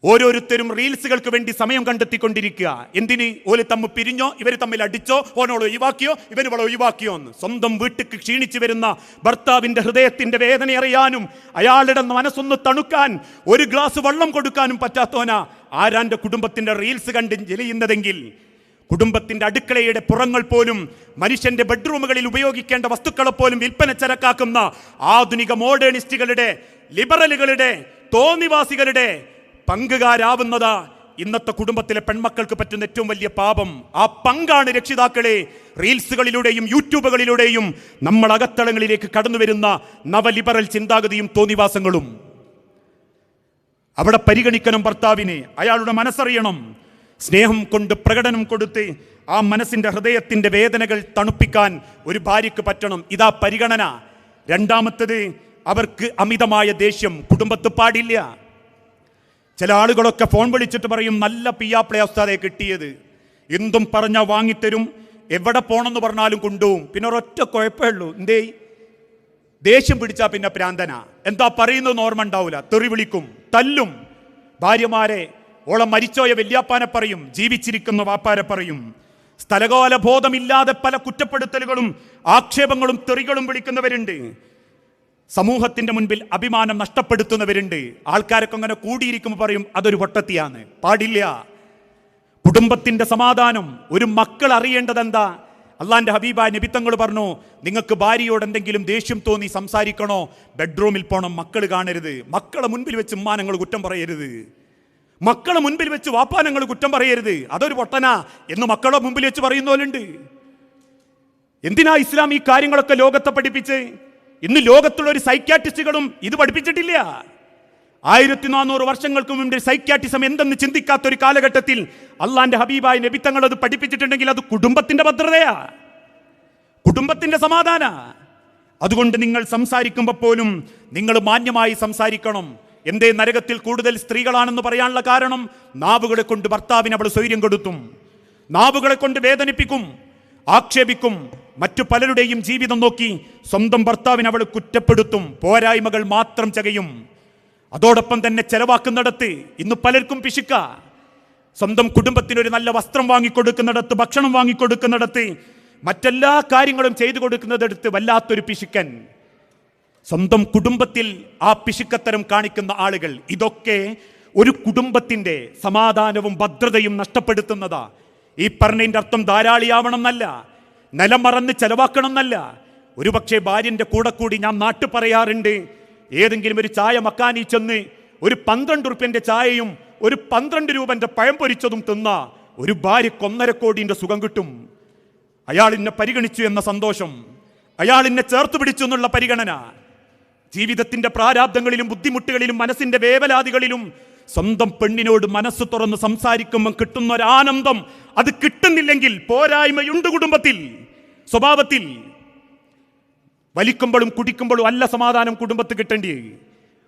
S1: ഓരോരുത്തരും റീൽസുകൾക്ക് വേണ്ടി സമയം കണ്ടെത്തിക്കൊണ്ടിരിക്കുക. എന്തിന്? ഓല് തമ്മിൽ പിരിഞ്ഞോ, ഇവർ തമ്മിൽ അടിച്ചോ, ഓനോളോ ഒഴിവാക്കിയോ, ഇവനോളോ ഒഴിവാക്കിയോ എന്ന്. സ്വന്തം വീട്ടിക്ക് ക്ഷീണിച്ചു വരുന്ന ഭർത്താവിന്റെ ഹൃദയത്തിന്റെ വേദന അറിയാനും അയാളുടെ മനസ്സൊന്ന് തണുക്കാൻ ഒരു ഗ്ലാസ് വെള്ളം കൊടുക്കാനും പറ്റാത്തവനാ ആരാന്റെ കുടുംബത്തിന്റെ റീൽസ് കണ്ട് ജലിയുന്നതെങ്കിൽ, കുടുംബത്തിന്റെ അടുക്കളയുടെ പുറങ്ങൾ പോലും മനുഷ്യന്റെ ബെഡ്റൂമുകളിൽ ഉപയോഗിക്കേണ്ട വസ്തുക്കളെ പോലും വിൽപ്പന ചരക്കാക്കുന്ന ആധുനിക മോഡേണിസ്റ്റുകളുടെ, ലിബറലുകളുടെ, തോന്നിവാസികളുടെ പങ്കുകാരാവുന്നതാ ഇന്നത്തെ കുടുംബത്തിലെ പെൺമക്കൾക്ക് പറ്റുന്ന ഏറ്റവും വലിയ പാപം. ആ പങ്കാണ് രക്ഷിതാക്കളെ റീൽസുകളിലൂടെയും യൂട്യൂബുകളിലൂടെയും നമ്മൾ അകത്തളങ്ങളിലേക്ക് കടന്നു വരുന്ന നവലിബറൽ ചിന്താഗതിയും തോന്നിവാസങ്ങളും. അവിടെ പരിഗണിക്കണം ഭർത്താവിനെ, അയാളുടെ മനസ്സറിയണം. സ്നേഹം കൊണ്ട് പ്രകടനം കൊടുത്ത് ആ മനസ്സിന്റെ ഹൃദയത്തിന്റെ വേദനകൾ തണുപ്പിക്കാൻ ഒരു ഭാര്യയ്ക്ക് പറ്റണം. ഇതാ പരിഗണന. രണ്ടാമത്തത്, അവർക്ക് അമിതമായ ദേഷ്യം കുടുംബത്ത് പാടില്ല. ചില ആളുകളൊക്കെ ഫോൺ വിളിച്ചിട്ട് പറയും, നല്ല പിയാപ്പിള ഉസ്താദെ കിട്ടിയത്, എന്തും പറഞ്ഞാൽ വാങ്ങിത്തരും, എവിടെ പോണെന്ന് പറഞ്ഞാലും കൊണ്ടുപോകും. പിന്നെ ഒരൊറ്റ കുഴപ്പമേ ഉള്ളൂ, എന്തേ ദേഷ്യം പിടിച്ചാൽ പിന്നെ പ്രാന്തന, എന്താ പറയുന്നതെന്ന് ഓർമ്മ ഉണ്ടാവില്ല, തെറി വിളിക്കും, തല്ലും. ഭാര്യമാരെ ഓളം മരിച്ചോയ വല്യാപ്പാനെ പറയും, ജീവിച്ചിരിക്കുന്ന വാപ്പാരെ പറയും. സ്ഥലകാല ബോധമില്ലാതെ പല കുറ്റപ്പെടുത്തലുകളും ആക്ഷേപങ്ങളും തെറികളും വിളിക്കുന്നവരുണ്ട്. സമൂഹത്തിന്റെ മുൻപിൽ അഭിമാനം നഷ്ടപ്പെടുത്തുന്നവരുണ്ട്. ആൾക്കാരൊക്കെ അങ്ങനെ കൂടിയിരിക്കുമ്പോൾ പറയും അതൊരു പൊട്ടത്തിയാണ്. പാടില്ല. കുടുംബത്തിന്റെ സമാധാനം ഒരു മക്കൾ അറിയേണ്ടത് എന്താ? അള്ളാന്റെ ഹബീബായ നബി തങ്ങൾ പറഞ്ഞു, നിങ്ങൾക്ക് ഭാര്യയോട് എന്തെങ്കിലും ദേഷ്യം തോന്നി സംസാരിക്കണോ, ബെഡ്റൂമിൽ പോകണം, മക്കൾ കാണരുത്. മക്കളെ മുൻപിൽ വെച്ച് ഉമ്മാനങ്ങൾ കുറ്റം പറയരുത്, മക്കളെ മുൻപിൽ വെച്ച് വാപ്പാനങ്ങൾ കുറ്റം പറയരുത്, അതൊരു പൊട്ടനാ എന്ന് മക്കളെ മുമ്പിൽ വെച്ച് പറയുന്നവരുണ്ട്. എന്തിനാ ഇസ്ലാം ഈ കാര്യങ്ങളൊക്കെ ലോകത്തെ പഠിപ്പിച്ച്? ഇന്ന് ലോകത്തുള്ള ഒരു സൈക്യാട്രിസ്റ്റുകളും ഇത് പഠിപ്പിച്ചിട്ടില്ല. 1400 വർഷങ്ങൾക്ക് മുമ്പ് സൈക്യാട്രിസം എന്തെന്ന് ചിന്തിക്കാത്ത ഒരു കാലഘട്ടത്തിൽ അള്ളാന്റെ ഹബീബായ നബി തങ്ങൾ അത് പഠിപ്പിച്ചിട്ടുണ്ടെങ്കിൽ അത് കുടുംബത്തിന്റെ ഭദ്രതയാ, കുടുംബത്തിന്റെ സമാധാന. അതുകൊണ്ട് നിങ്ങൾ സംസാരിക്കുമ്പോൾ പോലും നിങ്ങൾ മാന്യമായി സംസാരിക്കണം. എന്തേ നരകത്തിൽ കൂടുതൽ സ്ത്രീകളാണെന്ന് പറയാനുള്ള കാരണം, നാവുകളെ കൊണ്ട് ഭർത്താവിന് അവൾ സ്വൈര്യം കൊടുത്തും, നാവുകളെ കൊണ്ട് വേദനിപ്പിക്കും, ആക്ഷേപിക്കും, മറ്റു പലരുടെയും ജീവിതം നോക്കി സ്വന്തം ഭർത്താവിനെ അവൾ കുറ്റപ്പെടുത്തും, പോരായ്മകൾ മാത്രം ചകയും. അതോടൊപ്പം തന്നെ ചെലവാക്കുന്നിടത്ത് ഇന്ന് പലർക്കും പിശുക്ക. സ്വന്തം കുടുംബത്തിനൊരു നല്ല വസ്ത്രം വാങ്ങിക്കൊടുക്കുന്നിടത്ത്, ഭക്ഷണം വാങ്ങിക്കൊടുക്കുന്നിടത്ത്, മറ്റെല്ലാ കാര്യങ്ങളും ചെയ്തു കൊടുക്കുന്നിടത്ത് വല്ലാത്തൊരു പിശുക്കൻ. സ്വന്തം കുടുംബത്തിൽ ആ പിശുക്കത്തരം കാണിക്കുന്ന ആളുകൾ, ഇതൊക്കെ ഒരു കുടുംബത്തിന്റെ സമാധാനവും ഭദ്രതയും നഷ്ടപ്പെടുത്തുന്നതാ. ഈ പറഞ്ഞതിൻ്റെ അർത്ഥം ധാരാളിയാവണം എന്നല്ല, നിലം മറന്ന് ചെലവാക്കണം എന്നല്ല. ഒരുപക്ഷെ ഭാര്യന്റെ കൂടെ കൂടി ഞാൻ നാട്ടു പറയാറുണ്ട്, ഏതെങ്കിലും ഒരു ചായ മക്കാനി ചെന്ന് ഒരു 12 റുപ്യന്റെ ചായയും ഒരു 12 രൂപന്റെ പഴം പൊരിച്ചതും തിന്ന ഒരു ഭാര്യക്ക് 1.5 കോടിന്റെ സുഖം കിട്ടും. അയാൾ എന്നെ പരിഗണിച്ചു എന്ന സന്തോഷം, അയാൾ എന്നെ ചേർത്ത് പിടിച്ചു എന്നുള്ള പരിഗണന. ജീവിതത്തിന്റെ പ്രാരാബ്ദങ്ങളിലും ബുദ്ധിമുട്ടുകളിലും മനസ്സിന്റെ വേവലാതികളിലും സ്വന്തം പെണ്ണിനോട് മനസ്സ് തുറന്ന് സംസാരിക്കുമ്പോൾ കിട്ടുന്ന ഒരു ആനന്ദം, അത് കിട്ടുന്നില്ലെങ്കിൽ പോരായ്മയുണ്ട് കുടുംബത്തിൽ, സ്വഭാവത്തിൽ. വലിക്കുമ്പോഴും കുടിക്കുമ്പോഴും അല്ല സമാധാനം കുടുംബത്തിൽ കിട്ടേണ്ടി,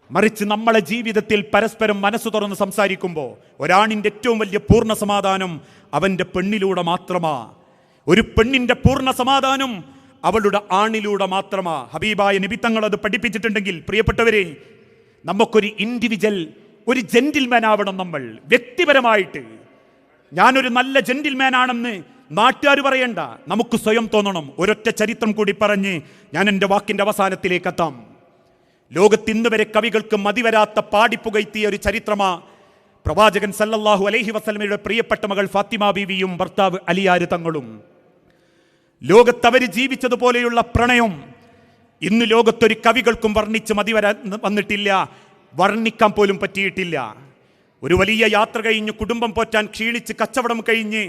S1: മറിച്ച് നമ്മളെ ജീവിതത്തിൽ പരസ്പരം മനസ്സ് തുറന്ന് സംസാരിക്കുമ്പോൾ ഒരാണിന്റെ ഏറ്റവും വലിയ പൂർണ്ണ സമാധാനം അവന്റെ പെണ്ണിലൂടെ മാത്രമാ. ഒരു പെണ്ണിന്റെ പൂർണ്ണ സമാധാനം അവളുടെ ആണിലൂടെ മാത്രമാ. ഹബീബായ നബി തങ്ങൾ അത് പഠിപ്പിച്ചിട്ടുണ്ടെങ്കിൽ പ്രിയപ്പെട്ടവരെ, നമുക്കൊരു ഇൻഡിവിജ്വൽ, ഒരു ജെന്റിൽമാൻ ആവണം. നമ്മൾ വ്യക്തിപരമായിട്ട് ഞാനൊരു നല്ല ജെന്റിൽമാൻ ആണെന്ന് നാട്ടുകാർ പറയണ്ട, നമുക്ക് സ്വയം തോന്നണം. ഒരൊറ്റ ചരിത്രം കൂടി പറഞ്ഞ് ഞാൻ എൻ്റെ വാക്കിന്റെ അവസാനത്തിലേക്ക് എത്താം. ലോകത്തിന്ന് വരെ കവികൾക്ക് മതിവരാത്ത പാടിപ്പുകയറ്റിയ ഒരു ചരിത്രമാ പ്രവാചകൻ സല്ലല്ലാഹു അലൈഹി വസല്ലമയുടെ പ്രിയപ്പെട്ട മകൾ ഫാത്തിമ ബീവിയും ഭർത്താവ് അലിയാർ തങ്ങളും. ലോകത്തവർ ജീവിച്ചതുപോലെയുള്ള പ്രണയം ഇന്ന് ലോകത്തൊരു കവികൾക്കും വർണ്ണിച്ച് വന്നിട്ടില്ല, വർണ്ണിക്കാൻ പോലും പറ്റിയിട്ടില്ല. ഒരു വലിയ യാത്ര കഴിഞ്ഞ് കുടുംബം പോറ്റാൻ ക്ഷീണിച്ച് കച്ചവടം കഴിഞ്ഞ്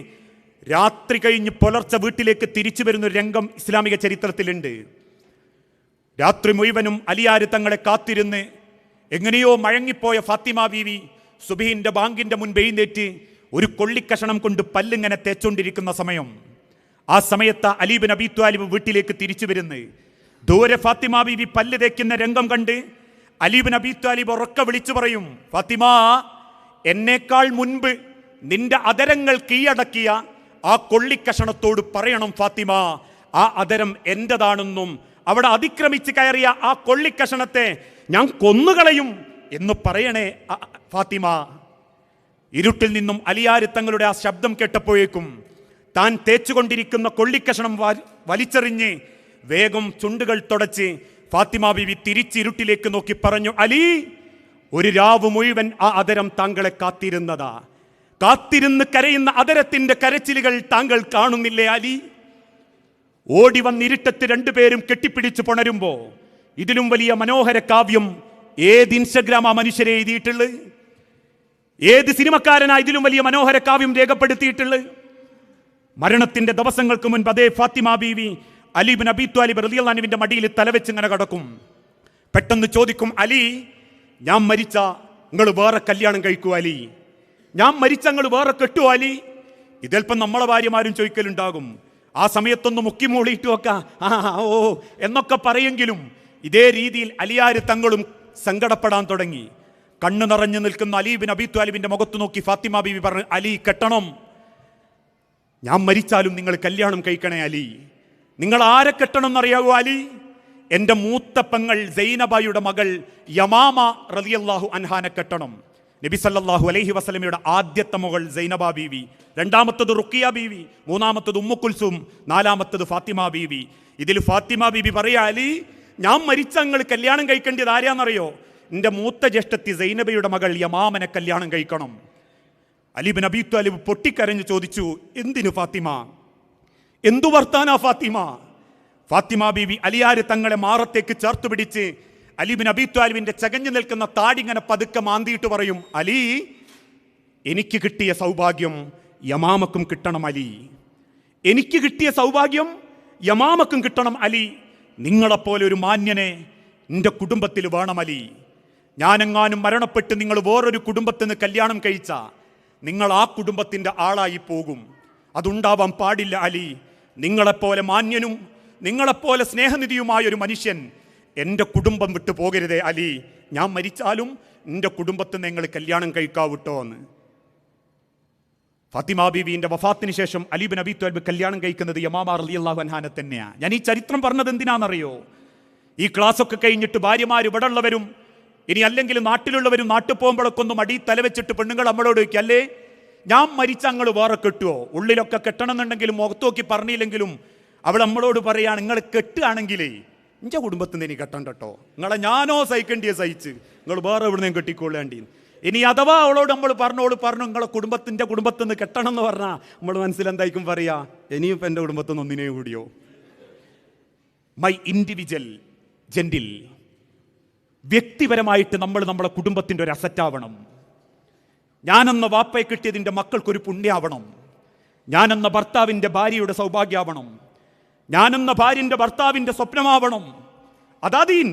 S1: രാത്രി കഴിഞ്ഞ് പുലർച്ചെ വീട്ടിലേക്ക് തിരിച്ചു വരുന്നൊരു രംഗം ഇസ്ലാമിക ചരിത്രത്തിലുണ്ട്. രാത്രി മുഴുവനും അലിയാർ തങ്ങളെ കാത്തിരുന്ന് എങ്ങനെയോ മഴങ്ങിപ്പോയ ഫാത്തിമ ബീവി സുബഹിന്റെ ബാങ്കിന്റെ മുൻപ് എഴുന്നേറ്റ് ഒരു കൊള്ളിക്കഷണം കൊണ്ട് പല്ലിങ്ങനെ തേച്ചുകൊണ്ടിരിക്കുന്ന സമയം, ആ സമയത്ത് അലി ഇബ്നു അബീ ത്വാലിബ് വീട്ടിലേക്ക് തിരിച്ചു വരുന്നത്. ദൂരെ ഫാത്തിമ ബീവി പല്ല് തേക്കുന്ന രംഗം കണ്ട് അലി ഇബ്നു അബീ ത്വാലിബ് ഉറക്കെ വിളിച്ചു പറയും, ഫാത്തിമ, എന്നേക്കാൾ മുൻപ് നിന്റെ അതരങ്ങൾ കീഴടക്കിയ ആ കൊള്ളിക്കഷണത്തോട് പറയണം ഫാത്തിമ, ആ അതരം എന്റേതാണെന്നും അവിടെ അതിക്രമിച്ച് കയറിയ ആ കൊള്ളിക്കഷണത്തെ ഞാൻ കൊന്നുകളയും എന്ന് പറയണേ ഫാത്തിമ. ഇരുട്ടിൽ നിന്നും അലിയാർ തങ്ങളുടെ ആ ശബ്ദം കേട്ടപ്പോഴേക്കും താൻ തേച്ചുകൊണ്ടിരിക്കുന്ന കൊള്ളിക്കഷണം വലിച്ചെറിഞ്ഞ് വേഗം ചുണ്ടുകൾ തുടച്ച് ഫാത്തിമ ബീവി തിരിച്ചിരുട്ടിലേക്ക് നോക്കി പറഞ്ഞു, അലി, ഒരു രാവ് മുഴുവൻ ആ അതരം താങ്കളെ കാത്തിരുന്നതാ. കാത്തിരുന്ന് കരയുന്ന അതരത്തിന്റെ കരച്ചിലുകൾ താങ്കൾ കാണുന്നില്ലേ അലി? ഓടി വന്നിരുട്ടത്ത് രണ്ടുപേരും കെട്ടിപ്പിടിച്ച് പുണരുമ്പോ ഇതിലും വലിയ മനോഹര കാവ്യം ഏത് ഇൻസ്റ്റഗ്രാമാ മനുഷ്യരെ എഴുതിയിട്ടുള്ളത്? ഏത് സിനിമക്കാരനാ ഇതിലും വലിയ മനോഹര കാവ്യം രേഖപ്പെടുത്തിയിട്ടുള്ളത്? മരണത്തിന്റെ ദിവസങ്ങൾക്ക് മുൻപ് അതേ ഫാത്തിമ ബീവി അലി ഇബ്നു അബീ ത്വാലിബ് റളിയല്ലാഹു അൻഹുവിന്റെ മടിയിൽ തലവെച്ച് ഇങ്ങനെ കിടക്കും. പെട്ടെന്ന് ചോദിക്കും, അലി, ഞാൻ മരിച്ച നിങ്ങൾ വേറെ കല്യാണം കഴിക്കൂ അലി, ഞാൻ മരിച്ച നിങ്ങൾ വേറെ കെട്ടു അലി. ഇതൽപ്പം നമ്മളെ ഭാര്യമാരും ചോദിക്കലുണ്ടാകും. ആ സമയത്തൊന്ന് മുക്കി മൂളിയിട്ട് വെക്കാം ഓ എന്നൊക്കെ പറയെങ്കിലും ഇതേ രീതിയിൽ അലിയാര് തങ്ങളും സങ്കടപ്പെടാൻ തുടങ്ങി. കണ്ണു നിറഞ്ഞു നിൽക്കുന്ന അലി ബിൻ അബി ത്വാലിബിന്റെ മുഖത്ത് നോക്കി ഫാത്തിമ ബീവി പറഞ്ഞു, അലി കെട്ടണം, ഞാൻ മരിച്ചാലും നിങ്ങൾ കല്യാണം കഴിക്കണേ അലി. നിങ്ങൾ ആരെ കെട്ടണം എന്നറിയാവോ അലി? എൻ്റെ മൂത്ത പെങ്ങൾ സൈനബയുടെ മകൾ യമാമ റളിയല്ലാഹു അൻഹാനെ കെട്ടണം. നബി സല്ലല്ലാഹു അലൈഹി വസല്ലമയുടെ ആദ്യത്തെ മകൾ സൈനബ ബീവി, രണ്ടാമത്തത് റുഖിയ ബീവി, മൂന്നാമത്തത് ഉമ്മു കുൽസും, നാലാമത്തത് ഫാത്തിമ ബീവി. ഇതിൽ ഫാത്തിമ ബീവി പറയാ, അലി ഞാൻ മരിച്ച നിങ്ങൾ കല്യാണം കഴിക്കേണ്ടത് ആരാന്നറിയോ? എൻ്റെ മൂത്ത ജ്യേഷ്ഠത്തി സൈനബയുടെ മകൾ യമാമനെ കല്യാണം കഴിക്കണം. അലി ബിൻ അബി ത്വാലിബ് പൊട്ടിക്കരഞ്ഞു ചോദിച്ചു, എന്തിനു ഫാത്തിമ, എന്തു വർത്താനാ ഫാത്തിമ? ഫാത്തിമ ബീവി അലിയാര് തങ്ങളെ മാറത്തേക്ക് ചേർത്ത് പിടിച്ച് അലി ബിൻ അബി ത്വാലിബിന്റെ ചകഞ്ഞു നിൽക്കുന്ന താടി ഇങ്ങനെ പതുക്കെ മാന്തിയിട്ട് പറയും, അലി എനിക്ക് കിട്ടിയ സൗഭാഗ്യം യമാമക്കും കിട്ടണം അലി, എനിക്ക് കിട്ടിയ സൗഭാഗ്യം യമാമക്കും കിട്ടണം അലി. നിങ്ങളെപ്പോലെ ഒരു മാന്യനെ എൻ്റെ കുടുംബത്തിൽ വേണം അലി. ഞാനെങ്ങാനും മരണപ്പെട്ട് നിങ്ങൾ വേറൊരു കുടുംബത്തിൽ നിന്ന് കല്യാണം കഴിച്ച നിങ്ങൾ ആ കുടുംബത്തിൻ്റെ ആളായി പോകും. അതുണ്ടാവാൻ പാടില്ല അലി. നിങ്ങളെപ്പോലെ മാന്യനും നിങ്ങളെപ്പോലെ സ്നേഹനിധിയുമായ ഒരു മനുഷ്യൻ എൻ്റെ കുടുംബം വിട്ടു പോകരുതേ അലി. ഞാൻ മരിച്ചാലും എൻ്റെ കുടുംബത്തിൽ നിന്ന് നിങ്ങൾ കല്യാണം കഴിക്കാവിട്ടോ എന്ന്. ഫാത്തിമ ബീവിന്റെ വഫാത്തിന് ശേഷം അലി ബിൻ അബി ത്വാലിബ് കല്യാണം കഴിക്കുന്നത് യമാമ റളിയല്ലാഹു അൻഹാനെ തന്നെയാണ്. ഞാൻ ഈ ചരിത്രം പറഞ്ഞത് എന്തിനാണെന്നറിയോ? ഈ ക്ലാസ്സൊക്കെ കഴിഞ്ഞിട്ട് ഭാര്യമാർ ഇവിടെ ഉള്ളവരും ഇനി അല്ലെങ്കിൽ നാട്ടിലുള്ളവരും നാട്ടിൽ പോകുമ്പോഴൊക്കെ ഒന്ന് മടി തലവെച്ചിട്ട് പെണ്ണുങ്ങൾ നമ്മളോട് ചോദിക്കും, അല്ലേ ഞാൻ മരിച്ച അങ്ങൾ വേറെ കെട്ടുവോ? ഉള്ളിലൊക്കെ കെട്ടണം എന്നുണ്ടെങ്കിലും മുഖത്ത് നോക്കി പറഞ്ഞില്ലെങ്കിലും അവൾ നമ്മളോട് പറയാണ്, നിങ്ങൾ കെട്ടുകയാണെങ്കിലേ എൻ്റെ കുടുംബത്തിൽ നിന്ന് ഇനി കെട്ടണ്ട കേട്ടോ, നിങ്ങളെ ഞാനോ സഹിക്കേണ്ടിയെ സഹിച്ച്, നിങ്ങൾ വേറെ എവിടുന്നേം കെട്ടിക്കൊള്ളേണ്ടി. ഇനി അഥവാ അവളോട് നമ്മൾ പറഞ്ഞു നിങ്ങളെ കുടുംബത്തിൻ്റെ കുടുംബത്തിൽ നിന്ന് കെട്ടണം എന്ന് പറഞ്ഞാൽ നമ്മൾ മനസ്സിലെന്തായിരിക്കും പറയാ, ഇനിയും ഇപ്പം എൻ്റെ കുടുംബത്തിൽ നിന്ന് ഒന്നിനേ കൂടിയോ. മൈ ഇൻഡിവിജ്വൽ ജെന്റിൽ, വ്യക്തിപരമായിട്ട് നമ്മൾ നമ്മളെ കുടുംബത്തിൻ്റെ ഒരു അസറ്റാവണം. ഞാനെന്ന വാപ്പയെ കിട്ടിയതിൻ്റെ മക്കൾക്കൊരു പുണ്യാവണം. ഞാനെന്ന ഭർത്താവിൻ്റെ ഭാര്യയുടെ സൗഭാഗ്യമാവണം. ഞാനെന്ന ഭാര്യൻ്റെ ഭർത്താവിൻ്റെ സ്വപ്നമാവണം. അതാ ദീൻ.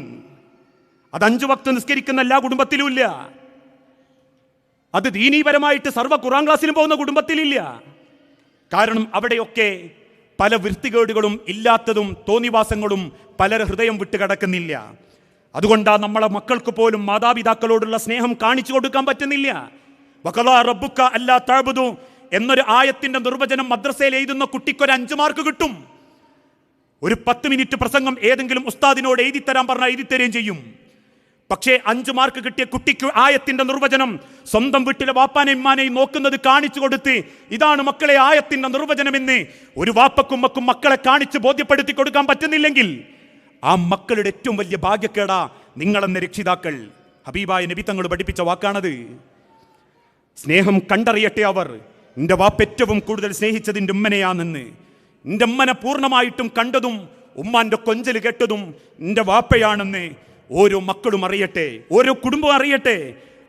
S1: അത് 5 വക്ത് നിസ്കരിക്കുന്ന എല്ലാ കുടുംബത്തിലും ഇല്ല. അത് ദീനീപരമായിട്ട് സർവ്വ ഖുർആൻ ക്ലാസ്സിലും പോകുന്ന കുടുംബത്തിലില്ല. കാരണം അവിടെയൊക്കെ പല വൃത്തികേടുകളും ഇല്ലാത്തതും തോന്നിവാസങ്ങളും പലർ ഹൃദയം വിട്ട് കിടക്കുന്നില്ല. അതുകൊണ്ടാണ് നമ്മളെ മക്കൾക്ക് പോലും മാതാപിതാക്കളോടുള്ള സ്നേഹം കാണിച്ചു കൊടുക്കാൻ പറ്റുന്നില്ല. വഖളാ റബ്ബുക അല്ലാ തഅബുദു എന്നൊരു ആയത്തിന്റെ നിർവചനം മദ്രസയിൽ എഴുതുന്ന കുട്ടിക്കൊരു 5 മാർക്ക് കിട്ടും. ഒരു 10 മിനിറ്റ് പ്രസംഗം ഏതെങ്കിലും ഉസ്താദിനോട് എഴുതി തരാൻ പറഞ്ഞാൽ എഴുതി തരുകയും ചെയ്യും. പക്ഷേ 5 മാർക്ക് കിട്ടിയ കുട്ടിക്ക് ആയത്തിന്റെ നിർവചനം സ്വന്തം വീട്ടിലെ വാപ്പാനെയും ഉമ്മാനെയും നോക്കുന്നത് കാണിച്ചു കൊടുത്ത്, ഇതാണ് മക്കളെ ആയത്തിന്റെ നിർവചനമെന്ന് ഒരു വാപ്പക്കും മക്കും മക്കളെ കാണിച്ച് ബോധ്യപ്പെടുത്തി കൊടുക്കാൻ പറ്റുന്നില്ലെങ്കിൽ ആ മക്കളുടെ ഏറ്റവും വലിയ ഭാഗ്യക്കേടാ നിങ്ങളെന്ന രക്ഷിതാക്കൾ. ഹബീബായ നബി തങ്ങൾ പഠിപ്പിച്ച വാക്കാണത്. സ്നേഹം കണ്ടറിയട്ടെ അവർ. എൻ്റെ വാപ്പ ഏറ്റവും കൂടുതൽ സ്നേഹിച്ചതിൻ്റെ ഉമ്മനെയാണെന്ന്. എൻ്റെ ഉമ്മനെ പൂർണ്ണമായിട്ടും കണ്ടതും ഉമ്മാൻ്റെ കൊഞ്ചൽ കേട്ടതും എൻ്റെ വാപ്പയാണെന്ന് ഓരോ മക്കളും അറിയട്ടെ, ഓരോ കുടുംബവും അറിയട്ടെ.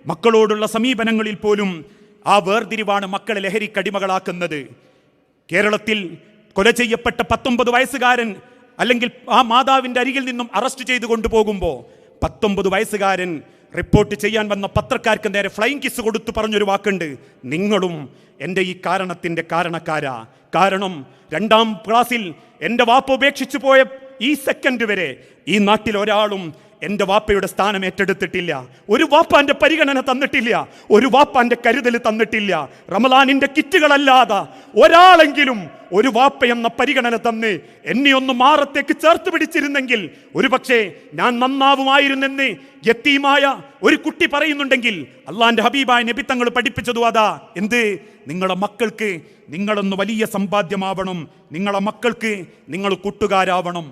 S1: മക്കളോടുള്ള സമീപനങ്ങളിൽ പോലും ആ വേർതിരിവാണ് മക്കളെ ലഹരിക്കടിമകളാക്കുന്നത്. കേരളത്തിൽ കൊല ചെയ്യപ്പെട്ട 19 വയസ്സുകാരൻ അല്ലെങ്കിൽ ആ മാതാവിൻ്റെ അരികിൽ നിന്നും അറസ്റ്റ് ചെയ്ത് കൊണ്ടുപോകുമ്പോൾ 19 വയസ്സുകാരൻ റിപ്പോർട്ട് ചെയ്യാൻ വന്ന പത്രക്കാർക്ക് നേരെ ഫ്ലൈയിങ് കിസ് കൊടുത്തു പറഞ്ഞൊരു വാക്കുണ്ട്, നിങ്ങളും എൻ്റെ ഈ കാരണത്തിൻ്റെ കാരണക്കാരാ. കാരണം 2ാം ക്ലാസ്സിൽ എൻ്റെ വാപ്പ ഉപേക്ഷിച്ചു പോയ ഈ സെക്കൻഡ് വരെ ഈ നാട്ടിൽ ഒരാളും എൻ്റെ വാപ്പയുടെ സ്ഥാനം ഏറ്റെടുത്തിട്ടില്ല. ഒരു വാപ്പാൻ്റെ പരിഗണന തന്നിട്ടില്ല, ഒരു വാപ്പാൻ്റെ കരുതൽ തന്നിട്ടില്ല. റമദാനിൻ്റെ കിറ്റുകളല്ലാതെ ഒരാളെങ്കിലും ഒരു വാപ്പ എന്ന പരിഗണന തന്ന് എന്നെ ഒന്ന് മാറത്തേക്ക് ചേർത്ത് പിടിച്ചിരുന്നെങ്കിൽ ഒരുപക്ഷെ ഞാൻ നന്നാവുമായിരുന്നെന്ന് യത്തീമായ ഒരു കുട്ടി പറയുന്നുണ്ടെങ്കിൽ അള്ളാന്റെ ഹബീബായ നബി തങ്ങൾ പഠിപ്പിച്ചതു അതാ. എന്ത്? നിങ്ങളെ മക്കൾക്ക് നിങ്ങളൊന്ന് വലിയ സമ്പാദ്യമാവണം, നിങ്ങളെ മക്കൾക്ക് നിങ്ങൾ കൂട്ടുകാരാവണം.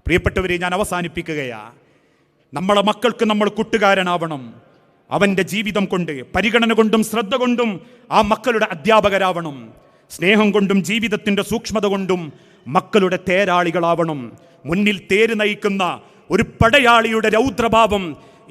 S1: പ്രിയപ്പെട്ടവരെ, ഞാൻ അവസാനിപ്പിക്കുകയാ. നമ്മളെ മക്കൾക്ക് നമ്മൾ കൂട്ടുകാരനാവണം. അവൻ്റെ ജീവിതം കൊണ്ട്, പരിഗണന കൊണ്ടും ശ്രദ്ധ കൊണ്ടും ആ മക്കളുടെ അധ്യാപകരാവണം. സ്നേഹം കൊണ്ടും ജീവിതത്തിൻ്റെ സൂക്ഷ്മത കൊണ്ടും മക്കളുടെ തേരാളികളാവണം. മുന്നിൽ തേര് നയിക്കുന്ന ഒരു പടയാളിയുടെ രൗദ്രഭാവം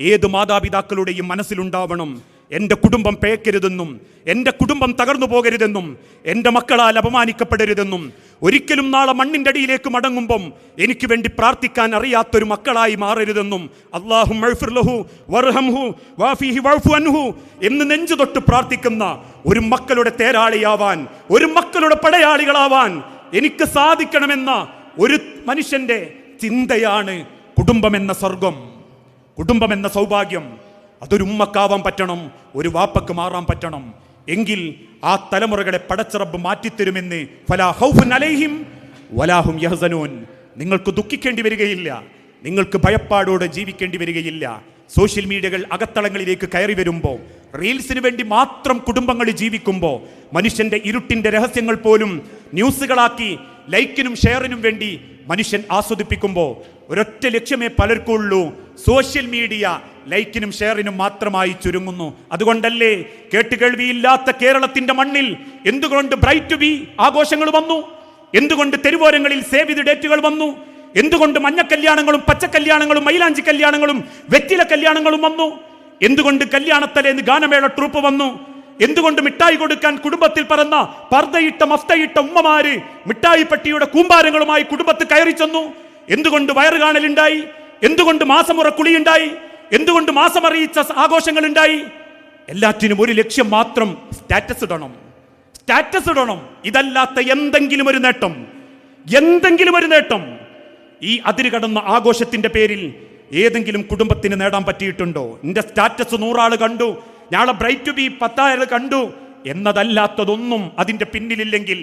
S1: ഏത് മാതാപിതാക്കളുടെയും മനസ്സിലുണ്ടാവണം. എൻ്റെ കുടുംബം പേക്കരുതെന്നും എൻ്റെ കുടുംബം തകർന്നു പോകരുതെന്നും എൻ്റെ മക്കളാൽ അപമാനിക്കപ്പെടരുതെന്നും ഒരിക്കലും നാളെ മണ്ണിൻ്റെ അടിയിലേക്ക് മടങ്ങുമ്പം എനിക്ക് വേണ്ടി പ്രാർത്ഥിക്കാൻ അറിയാത്തൊരു മക്കളായി മാറരുതെന്നും അല്ലാഹുമ്മ ഇഗ്ഫിർ ലഹു വർഹംഹു വഅഫിഹി വഅഫു അൻഹു എന്ന് നെഞ്ചു തൊട്ട് പ്രാർത്ഥിക്കുന്ന ഒരു മക്കളുടെ തേരാളിയാവാൻ, ഒരു മക്കളുടെ പടയാളികളാവാൻ എനിക്ക് സാധിക്കണമെന്ന ഒരു മനുഷ്യൻ്റെ ചിന്തയാണ് കുടുംബമെന്ന സ്വർഗം, കുടുംബമെന്ന സൗഭാഗ്യം. അതൊരു ഉമ്മക്കാവാൻ പറ്റണം, ഒരു വാപ്പക്ക് മാറാൻ പറ്റണം. എങ്കിൽ ആ തലമുറകളെ പടച്ചറബ് മാറ്റിത്തരുമെന്ന് ഫലാ ഖൗഫുൻ അലൈഹിം വലാ ഹും യഹ്സനൂൻ. നിങ്ങൾക്ക് ദുഃഖിക്കേണ്ടി വരികയില്ല, നിങ്ങൾക്ക് ഭയപ്പാടോടെ ജീവിക്കേണ്ടി വരികയില്ല. സോഷ്യൽ മീഡിയകൾ അകത്തളങ്ങളിലേക്ക് കയറി വരുമ്പോൾ, റീൽസിന് വേണ്ടി മാത്രം കുടുംബങ്ങൾ ജീവിക്കുമ്പോൾ, മനുഷ്യന്റെ ഇരുട്ടിന്റെ രഹസ്യങ്ങൾ പോലും ന്യൂസുകളാക്കി ലൈക്കിനും ഷെയറിനും വേണ്ടി മനുഷ്യൻ ആസ്വദിപ്പിക്കുമ്പോൾ ഒരൊറ്റ ലക്ഷ്യമേ പലർക്കുള്ളൂ, സോഷ്യൽ മീഡിയ ലൈക്കിനും ഷെയറിനും മാത്രമായി ചുരുങ്ങുന്നു. അതുകൊണ്ടല്ലേ കേട്ടുകേൾവിയില്ലാത്ത കേരളത്തിന്റെ മണ്ണിൽ എന്തുകൊണ്ട് ബ്രൈറ്റ് ടു ബി ആഘോഷങ്ങൾ വന്നു? എന്തുകൊണ്ട് തെരുവോരങ്ങളിൽ സേവ് ദി ഡേറ്റുകൾ വന്നു? എന്തുകൊണ്ട് മഞ്ഞ കല്യാണങ്ങളും പച്ച കല്യാണങ്ങളും മൈലാഞ്ചി കല്യാണങ്ങളും വെറ്റില കല്യാണങ്ങളും വന്നു? എന്തുകൊണ്ട് കല്യാണത്തലേന്ന് ഗാനമേള ട്രൂപ്പ് വന്നു? എന്തുകൊണ്ട് മിഠായി കൊടുക്കാൻ കുടുംബത്തിൽ പറന്ന പർദ്ദയിട്ട മഫ്തയിട്ട ഉമ്മമാര് മിഠായി പെട്ടിയുടെ കൂമ്പാരങ്ങളുമായി കുടുംബത്തിൽ കയറി ചെന്നു? എന്തുകൊണ്ട് വയറ് കാണലുണ്ടായി? എന്തുകൊണ്ട് മാസമുറ കുളിയുണ്ടായി? എന്തുകൊണ്ട് മാസം അറിയിച്ച ആഘോഷങ്ങൾ ഉണ്ടായി? എല്ലാറ്റിനും ഒരു ലക്ഷ്യം മാത്രം, സ്റ്റാറ്റസ് ഇടണം, സ്റ്റാറ്റസ് ഇടണം. ഇതല്ലാത്ത എന്തെങ്കിലും ഒരു നേട്ടം, എന്തെങ്കിലും ഒരു നേട്ടം ഈ അതിര് കടന്ന ആഘോഷത്തിന്റെ പേരിൽ ഏതെങ്കിലും കുടുംബത്തിന് നേടാൻ പറ്റിയിട്ടുണ്ടോ? എന്റെ സ്റ്റാറ്റസ് 100 ആള് കണ്ടു, നാളെ ബ്രൈറ്റ് ടു ബി 10 ആള് കണ്ടു എന്നതല്ലാത്തതൊന്നും അതിന്റെ പിന്നിലില്ലെങ്കിൽ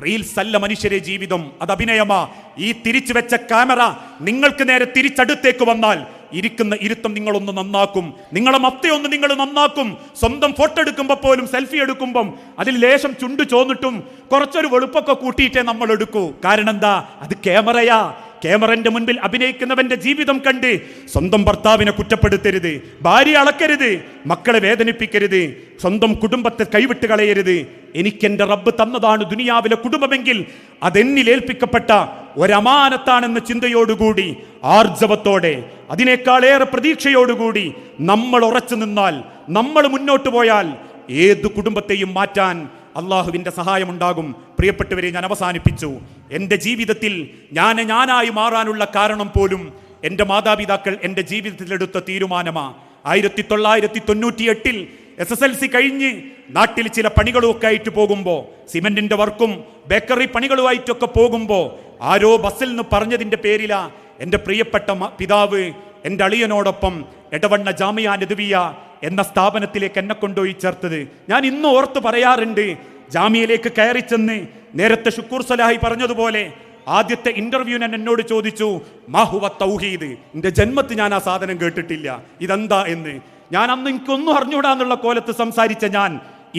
S1: റീൽസ് അല്ല മനുഷ്യരെ ജീവിതം, അത് അഭിനയമാ. ഈ തിരിച്ചു വെച്ച ക്യാമറ നിങ്ങൾക്ക് നേരെ തിരിച്ചടുത്തേക്ക് വന്നാൽ ഇരിക്കുന്ന ഇരുത്തം നിങ്ങളൊന്ന് നന്നാക്കും, നിങ്ങളെ മത്തയൊന്ന് നിങ്ങൾ നന്നാക്കും. സ്വന്തം ഫോട്ടോ എടുക്കുമ്പോൾ പോലും, സെൽഫി എടുക്കുമ്പം അതിൽ ലേശം ചുണ്ടു ചോന്നിട്ടും കുറച്ചൊരു വെളുപ്പൊക്കെ കൂട്ടിയിട്ടേ നമ്മൾ എടുക്കൂ. കാരണം എന്താ? അത് ക്യാമറയാ. ക്യാമറന്റെ മുൻപിൽ അഭിനയിക്കുന്നവന്റെ ജീവിതം കണ്ട് സ്വന്തം ഭർത്താവിനെ കുറ്റപ്പെടുത്തരുത്, ഭാര്യ അളക്കരുത്, മക്കളെ വേദനിപ്പിക്കരുത്, സ്വന്തം കുടുംബത്തെ കൈവിട്ട് കളയരുത്. എനിക്കെന്റെ റബ്ബ് തന്നതാണ് ദുനിയാവിലെ കുടുംബമെങ്കിൽ അതെന്നിൽ ഏൽപ്പിക്കപ്പെട്ട ഒരമാനത്താണെന്ന ചിന്തയോടുകൂടി, ആർജവത്തോടെ, അതിനേക്കാളേറെ പ്രതീക്ഷയോടുകൂടി നമ്മൾ ഉറച്ചു നിന്നാൽ, നമ്മൾ മുന്നോട്ട് പോയാൽ ഏതു കുടുംബത്തെയും മാറ്റാൻ അള്ളാഹുവിൻ്റെ സഹായമുണ്ടാകും. പ്രിയപ്പെട്ടവരെ, ഞാൻ അവസാനിപ്പിച്ചു. എൻ്റെ ജീവിതത്തിൽ ഞാനായി മാറാനുള്ള കാരണം പോലും എൻ്റെ മാതാപിതാക്കൾ എൻ്റെ ജീവിതത്തിലെടുത്ത തീരുമാനമാണ്. 1998 SSLC കഴിഞ്ഞ് നാട്ടിൽ ചില പണികളുമൊക്കെ ആയിട്ട് പോകുമ്പോൾ, സിമെന്റിന്റെ വർക്കും ബേക്കറി പണികളുമായിട്ടൊക്കെ പോകുമ്പോൾ ആരോ ബസ്സിൽ നിന്ന് പറഞ്ഞതിൻ്റെ പേരിലാ എൻ്റെ പ്രിയപ്പെട്ട പിതാവ് എൻ്റെ അളിയനോടൊപ്പം എടവണ്ണ ജാമിയ നദവിയ എന്ന സ്ഥാപനത്തിലേക്ക് എന്നെ കൊണ്ടുപോയി ചേർത്തത്. ഞാൻ ഇന്ന് ഓർത്ത് പറയാറുണ്ട്. ജാമിയയിലേക്ക് കയറി ചെന്ന് നേരത്തെ ഷുക്കൂർ സലാഹി പറഞ്ഞതുപോലെ ആദ്യത്തെ ഇന്റർവ്യൂവിന് എന്നോട് ചോദിച്ചു, മാഹുവ തൗഹീദ്. എൻ്റെ ജന്മത്ത് ഞാൻ ആ സാധനം കേട്ടിട്ടില്ല, ഇതെന്താ എന്ന്. ഞാൻ അന്ന് എനിക്കൊന്നും അറിഞ്ഞൂടാന്നുള്ള കോലത്ത് സംസാരിച്ച ഞാൻ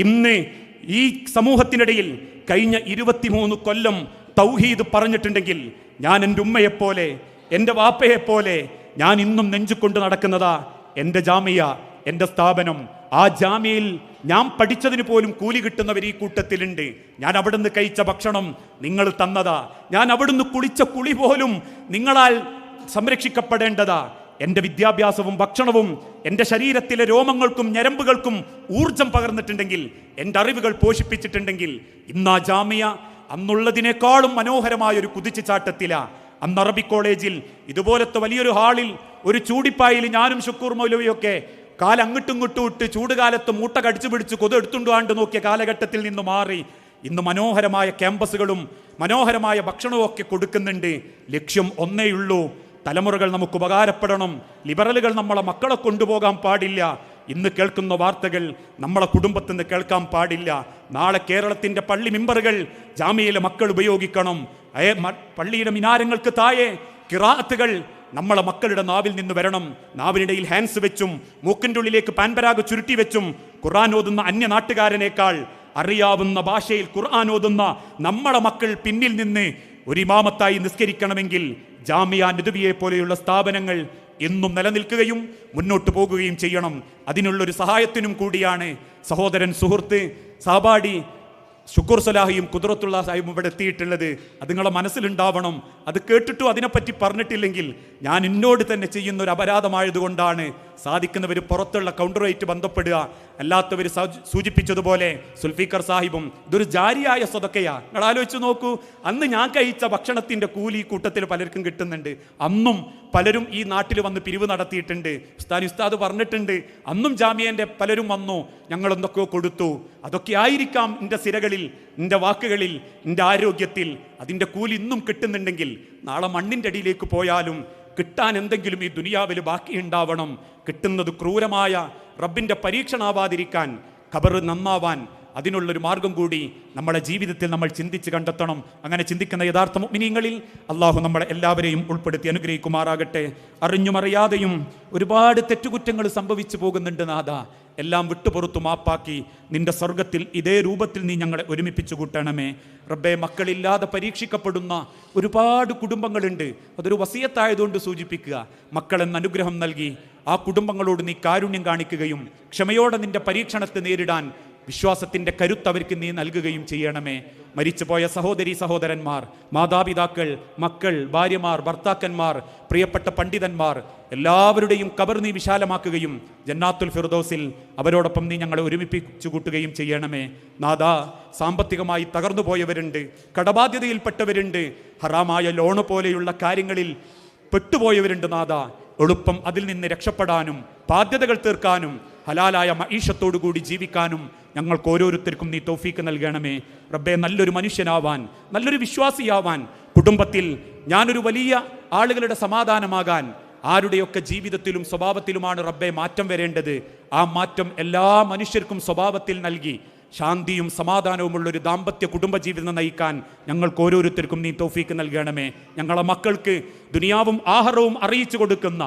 S1: ഇന്ന് ഈ സമൂഹത്തിനിടയിൽ കഴിഞ്ഞ 23 കൊല്ലം തൗഹീദ് പറഞ്ഞിട്ടുണ്ടെങ്കിൽ ഞാൻ എൻ്റെ ഉമ്മയെപ്പോലെ, എൻ്റെ വാപ്പയെപ്പോലെ ഞാൻ ഇന്നും നെഞ്ചുകൊണ്ട് നടക്കുന്നതാ എൻ്റെ ജാമിയ, എൻ്റെ സ്ഥാപനം. ആ ജാമ്യയിൽ ഞാൻ പഠിച്ചതിന് പോലും കൂലി കിട്ടുന്നവർ ഈ കൂട്ടത്തിലുണ്ട്. ഞാൻ അവിടുന്ന് കഴിച്ച ഭക്ഷണം നിങ്ങൾ തന്നതാ, ഞാൻ അവിടുന്ന് കുളിച്ച കുളി പോലും നിങ്ങളാൽ സംരക്ഷിക്കപ്പെടേണ്ടതാ. എൻ്റെ വിദ്യാഭ്യാസവും ഭക്ഷണവും എൻ്റെ ശരീരത്തിലെ രോമങ്ങൾക്കും ഞരമ്പുകൾക്കും ഊർജം പകർന്നിട്ടുണ്ടെങ്കിൽ, എൻ്റെ അറിവുകൾ പോഷിപ്പിച്ചിട്ടുണ്ടെങ്കിൽ, ഇന്ന് ആ ജാമിയ അന്നുള്ളതിനേക്കാളും മനോഹരമായൊരു കുതിച്ചുചാട്ടത്തിലാ. അന്ന് അറബി കോളേജിൽ ഇതുപോലത്തെ വലിയൊരു ഹാളിൽ ഒരു ചൂടിപ്പായിൽ ഞാനും ഷുക്കൂർ മൗലവിയൊക്കെ കാലങ്ങോട്ടും ഇങ്ങോട്ടും ഇട്ട് ചൂടുകാലത്ത് മൂട്ട കടിച്ചു പിടിച്ച് കൊതു എടുത്തുകൊണ്ടാണ്ട് നോക്കിയ കാലഘട്ടത്തിൽ നിന്ന് മാറി ഇന്ന് മനോഹരമായ ക്യാമ്പസുകളും മനോഹരമായ ഭക്ഷണവും ഒക്കെ കൊടുക്കുന്നുണ്ട്. ലക്ഷ്യം ഒന്നേയുള്ളൂ, തലമുറകൾ നമുക്ക് ഉപകാരപ്പെടണം. ലിബറലുകൾ നമ്മളെ മക്കളെ കൊണ്ടുപോകാൻ പാടില്ല. ഇന്ന് കേൾക്കുന്ന വാർത്തകൾ നമ്മളെ കുടുംബത്തിൽ നിന്ന് കേൾക്കാൻ പാടില്ല. നാളെ കേരളത്തിൻ്റെ പള്ളി മിമ്പറുകൾ ജാമിയയിലെ മക്കൾ ഉപയോഗിക്കണം. പള്ളിയുടെ മിനാരങ്ങൾക്ക് താഴെ ഖിറാഅത്തുകൾ നമ്മളെ മക്കളുടെ നാവിൽ നിന്ന് വരണം. നാവിനിടയിൽ ഹാൻസ് വെച്ചും മൂക്കിൻ്റെ ഉള്ളിലേക്ക് പാൻപരാഗ് ചുരുട്ടി വെച്ചും ഖുർആൻ ഓതുന്ന അന്യ നാട്ടുകാരനേക്കാൾ അറിയാവുന്ന ഭാഷയിൽ ഖുർആൻ ഓതുന്ന നമ്മളെ മക്കൾ പിന്നിൽ നിന്ന് ഒരു ഇമാമത്തായി നിസ്കരിക്കണമെങ്കിൽ ജാമിയ നദവിയെ പോലെയുള്ള സ്ഥാപനങ്ങൾ എന്നും നിലനിൽക്കുകയും മുന്നോട്ട് പോകുകയും ചെയ്യണം. അതിനുള്ളൊരു സഹായത്തിനും കൂടിയാണ് സഹോദരൻ സുഹൃത്ത് സഹപാഠി ഷുക്കൂർ സലാഹിയും ഖുദ്റത്തുള്ള സാഹിബും ഇവിടെ എത്തിയിട്ടുള്ളത്. അത് നിങ്ങളെ മനസ്സിലുണ്ടാവണം. അത് കേട്ടിട്ടും അതിനെപ്പറ്റി പറഞ്ഞിട്ടില്ലെങ്കിൽ ഞാൻ എന്നോട് തന്നെ ചെയ്യുന്ന ഒരു അപരാധമായതുകൊണ്ടാണ്. സാധിക്കുന്നവർ പുറത്തുള്ള കൗണ്ടറുമായിട്ട് ബന്ധപ്പെടുക. അല്ലാത്തവർ സൂചിപ്പിച്ചതുപോലെ സുൽഫിക്കർ സാഹിബും ഇതൊരു ജാരിയായ സ്വതക്കയാ. നിങ്ങൾ ആലോചിച്ച് നോക്കൂ, അന്ന് ഞാൻ കഴിച്ച ഭക്ഷണത്തിൻ്റെ കൂലി കൂട്ടത്തിൽ പലർക്കും കിട്ടുന്നുണ്ട്. അന്നും പലരും ഈ നാട്ടിൽ വന്ന് പിരിവ് നടത്തിയിട്ടുണ്ട്. ഉസ്താദ് പറഞ്ഞിട്ടുണ്ട്, അന്നും ജാമ്യൻ്റെ പലരും വന്നു, ഞങ്ങളെന്തൊക്കെയോ കൊടുത്തു. അതൊക്കെ ആയിരിക്കാം എൻ്റെ സിരകളിൽ, എൻ്റെ വാക്കുകളിൽ, എൻ്റെ ആരോഗ്യത്തിൽ. അതിൻ്റെ കൂലി ഇന്നും കിട്ടുന്നുണ്ടെങ്കിൽ നാളെ മണ്ണിൻ്റെ അടിയിലേക്ക് പോയാലും കിട്ടാൻ എന്തെങ്കിലും ഈ ദുനിയാവിൽ ബാക്കിയുണ്ടാവണം. കിട്ടുന്നത് ക്രൂരമായ റബ്ബിൻ്റെ പരീക്ഷണാവാതിരിക്കാൻ, ഖബർ നന്നാവാൻ, അതിനുള്ളൊരു മാർഗം കൂടി നമ്മുടെ ജീവിതത്തിൽ നമ്മൾ ചിന്തിച്ച് കണ്ടെത്തണം. അങ്ങനെ ചിന്തിക്കുന്ന യഥാർത്ഥ മുഅ്മിനീങ്ങളിൽ അള്ളാഹു നമ്മളെ എല്ലാവരെയും ഉൾപ്പെടുത്തി അനുഗ്രഹിക്കുമാറാകട്ടെ. അറിഞ്ഞുമറിയാതെയും ഒരുപാട് തെറ്റുകുറ്റങ്ങൾ സംഭവിച്ചു പോകുന്നുണ്ട് നാഥ. എല്ലാം വിട്ടുപുറത്തു മാപ്പാക്കി നിന്റെ സ്വർഗത്തിൽ ഇതേ രൂപത്തിൽ നീ ഞങ്ങളെ ഒരുമിപ്പിച്ചു കൂട്ടണമേ റബ്ബേ. മക്കളില്ലാതെ പരീക്ഷിക്കപ്പെടുന്ന ഒരുപാട് കുടുംബങ്ങളുണ്ട്. അതൊരു വസിയത്തായതുകൊണ്ട് സൂചിപ്പിക്കുക. മക്കളെന്ന അനുഗ്രഹം നൽകി ആ കുടുംബങ്ങളോട് നീ കാരുണ്യം കാണിക്കുകയും ക്ഷമയോടെ നിന്റെ പരീക്ഷണത്തെ നേരിടാൻ വിശ്വാസത്തിൻ്റെ കരുത്ത് അവർക്ക് നീ നൽകുകയും ചെയ്യണമേ. മരിച്ചുപോയ സഹോദരി സഹോദരന്മാർ, മാതാപിതാക്കൾ, മക്കൾ, ഭാര്യമാർ, ഭർത്താക്കന്മാർ, പ്രിയപ്പെട്ട പണ്ഡിതന്മാർ എല്ലാവരുടെയും ഖബർ നീ വിശാലമാക്കുകയും ജന്നാത്തുൽ ഫിർദൗസിൽ അവരോടൊപ്പം നീ ഞങ്ങളെ ഒരുമിപ്പിച്ചു കൂട്ടുകയും ചെയ്യണമേ. നാദാ, സാമ്പത്തികമായി തകർന്നു പോയവരുണ്ട്, കടബാധ്യതയിൽപ്പെട്ടവരുണ്ട്, ഹറാമായ ലോണ് പോലെയുള്ള കാര്യങ്ങളിൽ പെട്ടുപോയവരുണ്ട്. നാദാ, എളുപ്പം അതിൽ നിന്ന് രക്ഷപ്പെടാനും ബാധ്യതകൾ തീർക്കാനും ഹലാലായ മഈഷത്തോടുകൂടി ജീവിക്കാനും ഞങ്ങൾക്ക് ഓരോരുത്തർക്കും നീ തൗഫീക്ക് നൽകണമേ റബ്ബേ. നല്ലൊരു മനുഷ്യനാവാൻ, നല്ലൊരു വിശ്വാസിയാവാൻ, കുടുംബത്തിൽ ഞാനൊരു വലിയ ആളുകളുടെ സമാധാനമാകാൻ, ആരുടെയൊക്കെ ജീവിതത്തിലും സ്വഭാവത്തിലുമാണ് റബ്ബേ മാറ്റം വരേണ്ടത്. ആ മാറ്റം എല്ലാ മനുഷ്യർക്കും സ്വഭാവത്തിൽ നൽകി ശാന്തിയും സമാധാനവുമുള്ളൊരു ദാമ്പത്യ കുടുംബജീവിതം നയിക്കാൻ ഞങ്ങൾക്ക് ഓരോരുത്തർക്കും നീ തൗഫീക്ക് നൽകണമേ. ഞങ്ങളെ മക്കൾക്ക് ദുനിയാവും ആഹാരവും അറിയിച്ചു കൊടുക്കുന്ന,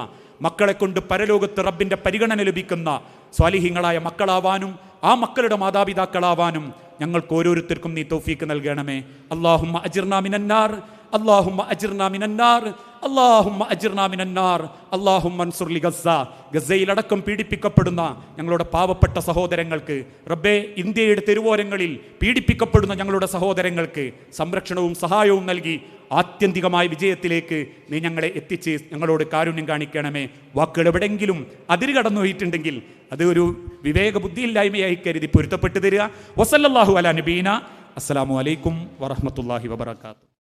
S1: മക്കളെ കൊണ്ട് പരലോകത്ത് റബ്ബിൻ്റെ പരിഗണന ലഭിക്കുന്ന സ്വാലിഹീങ്ങളായ മക്കളാവാനും ആ മക്കളുടെ മാതാപിതാക്കളാവാനും ഞങ്ങൾക്ക് ഓരോരുത്തർക്കും നീ തൗഫീക്ക് നൽകണമേ. അല്ലാഹുമ്മ അജിർനാ മിനന്നാർ, അല്ലാഹുമ്മ അജിർനാ മിനന്നാർ, അല്ലാഹുമ്മ അജിർനാ മിനന്നാർ, അല്ലാഹുമ്മ അൻസുർ ലി ഗസ്സ. ഗസയിലടക്കം പീഡിപ്പിക്കപ്പെടുന്ന ഞങ്ങളുടെ പാവപ്പെട്ട സഹോദരങ്ങൾക്ക് റബ്ബേ, ഇന്ത്യയുടെ തെരുവോരങ്ങളിൽ പീഡിപ്പിക്കപ്പെടുന്ന ഞങ്ങളുടെ സഹോദരങ്ങൾക്ക് സംരക്ഷണവും സഹായവും നൽകി ആത്യന്തികമായ വിജയത്തിലേക്ക് നീ ഞങ്ങളെ എത്തിച്ച് ഞങ്ങളോട് കാരുണ്യം കാണിക്കണമേ. വാക്കുകൾ എവിടെയെങ്കിലും അതിര് കടന്നു പോയിട്ടുണ്ടെങ്കിൽ അത് ഒരു വിവേക ബുദ്ധിയില്ലായ്മയായി കരുതി പൊരുത്തപ്പെട്ടു തരിക. വസല്ലല്ലാഹു അലാ നബീന. അസ്സലാമു അലൈക്കും വറഹ്മത്തുള്ളാഹി വബറകാതുഹു.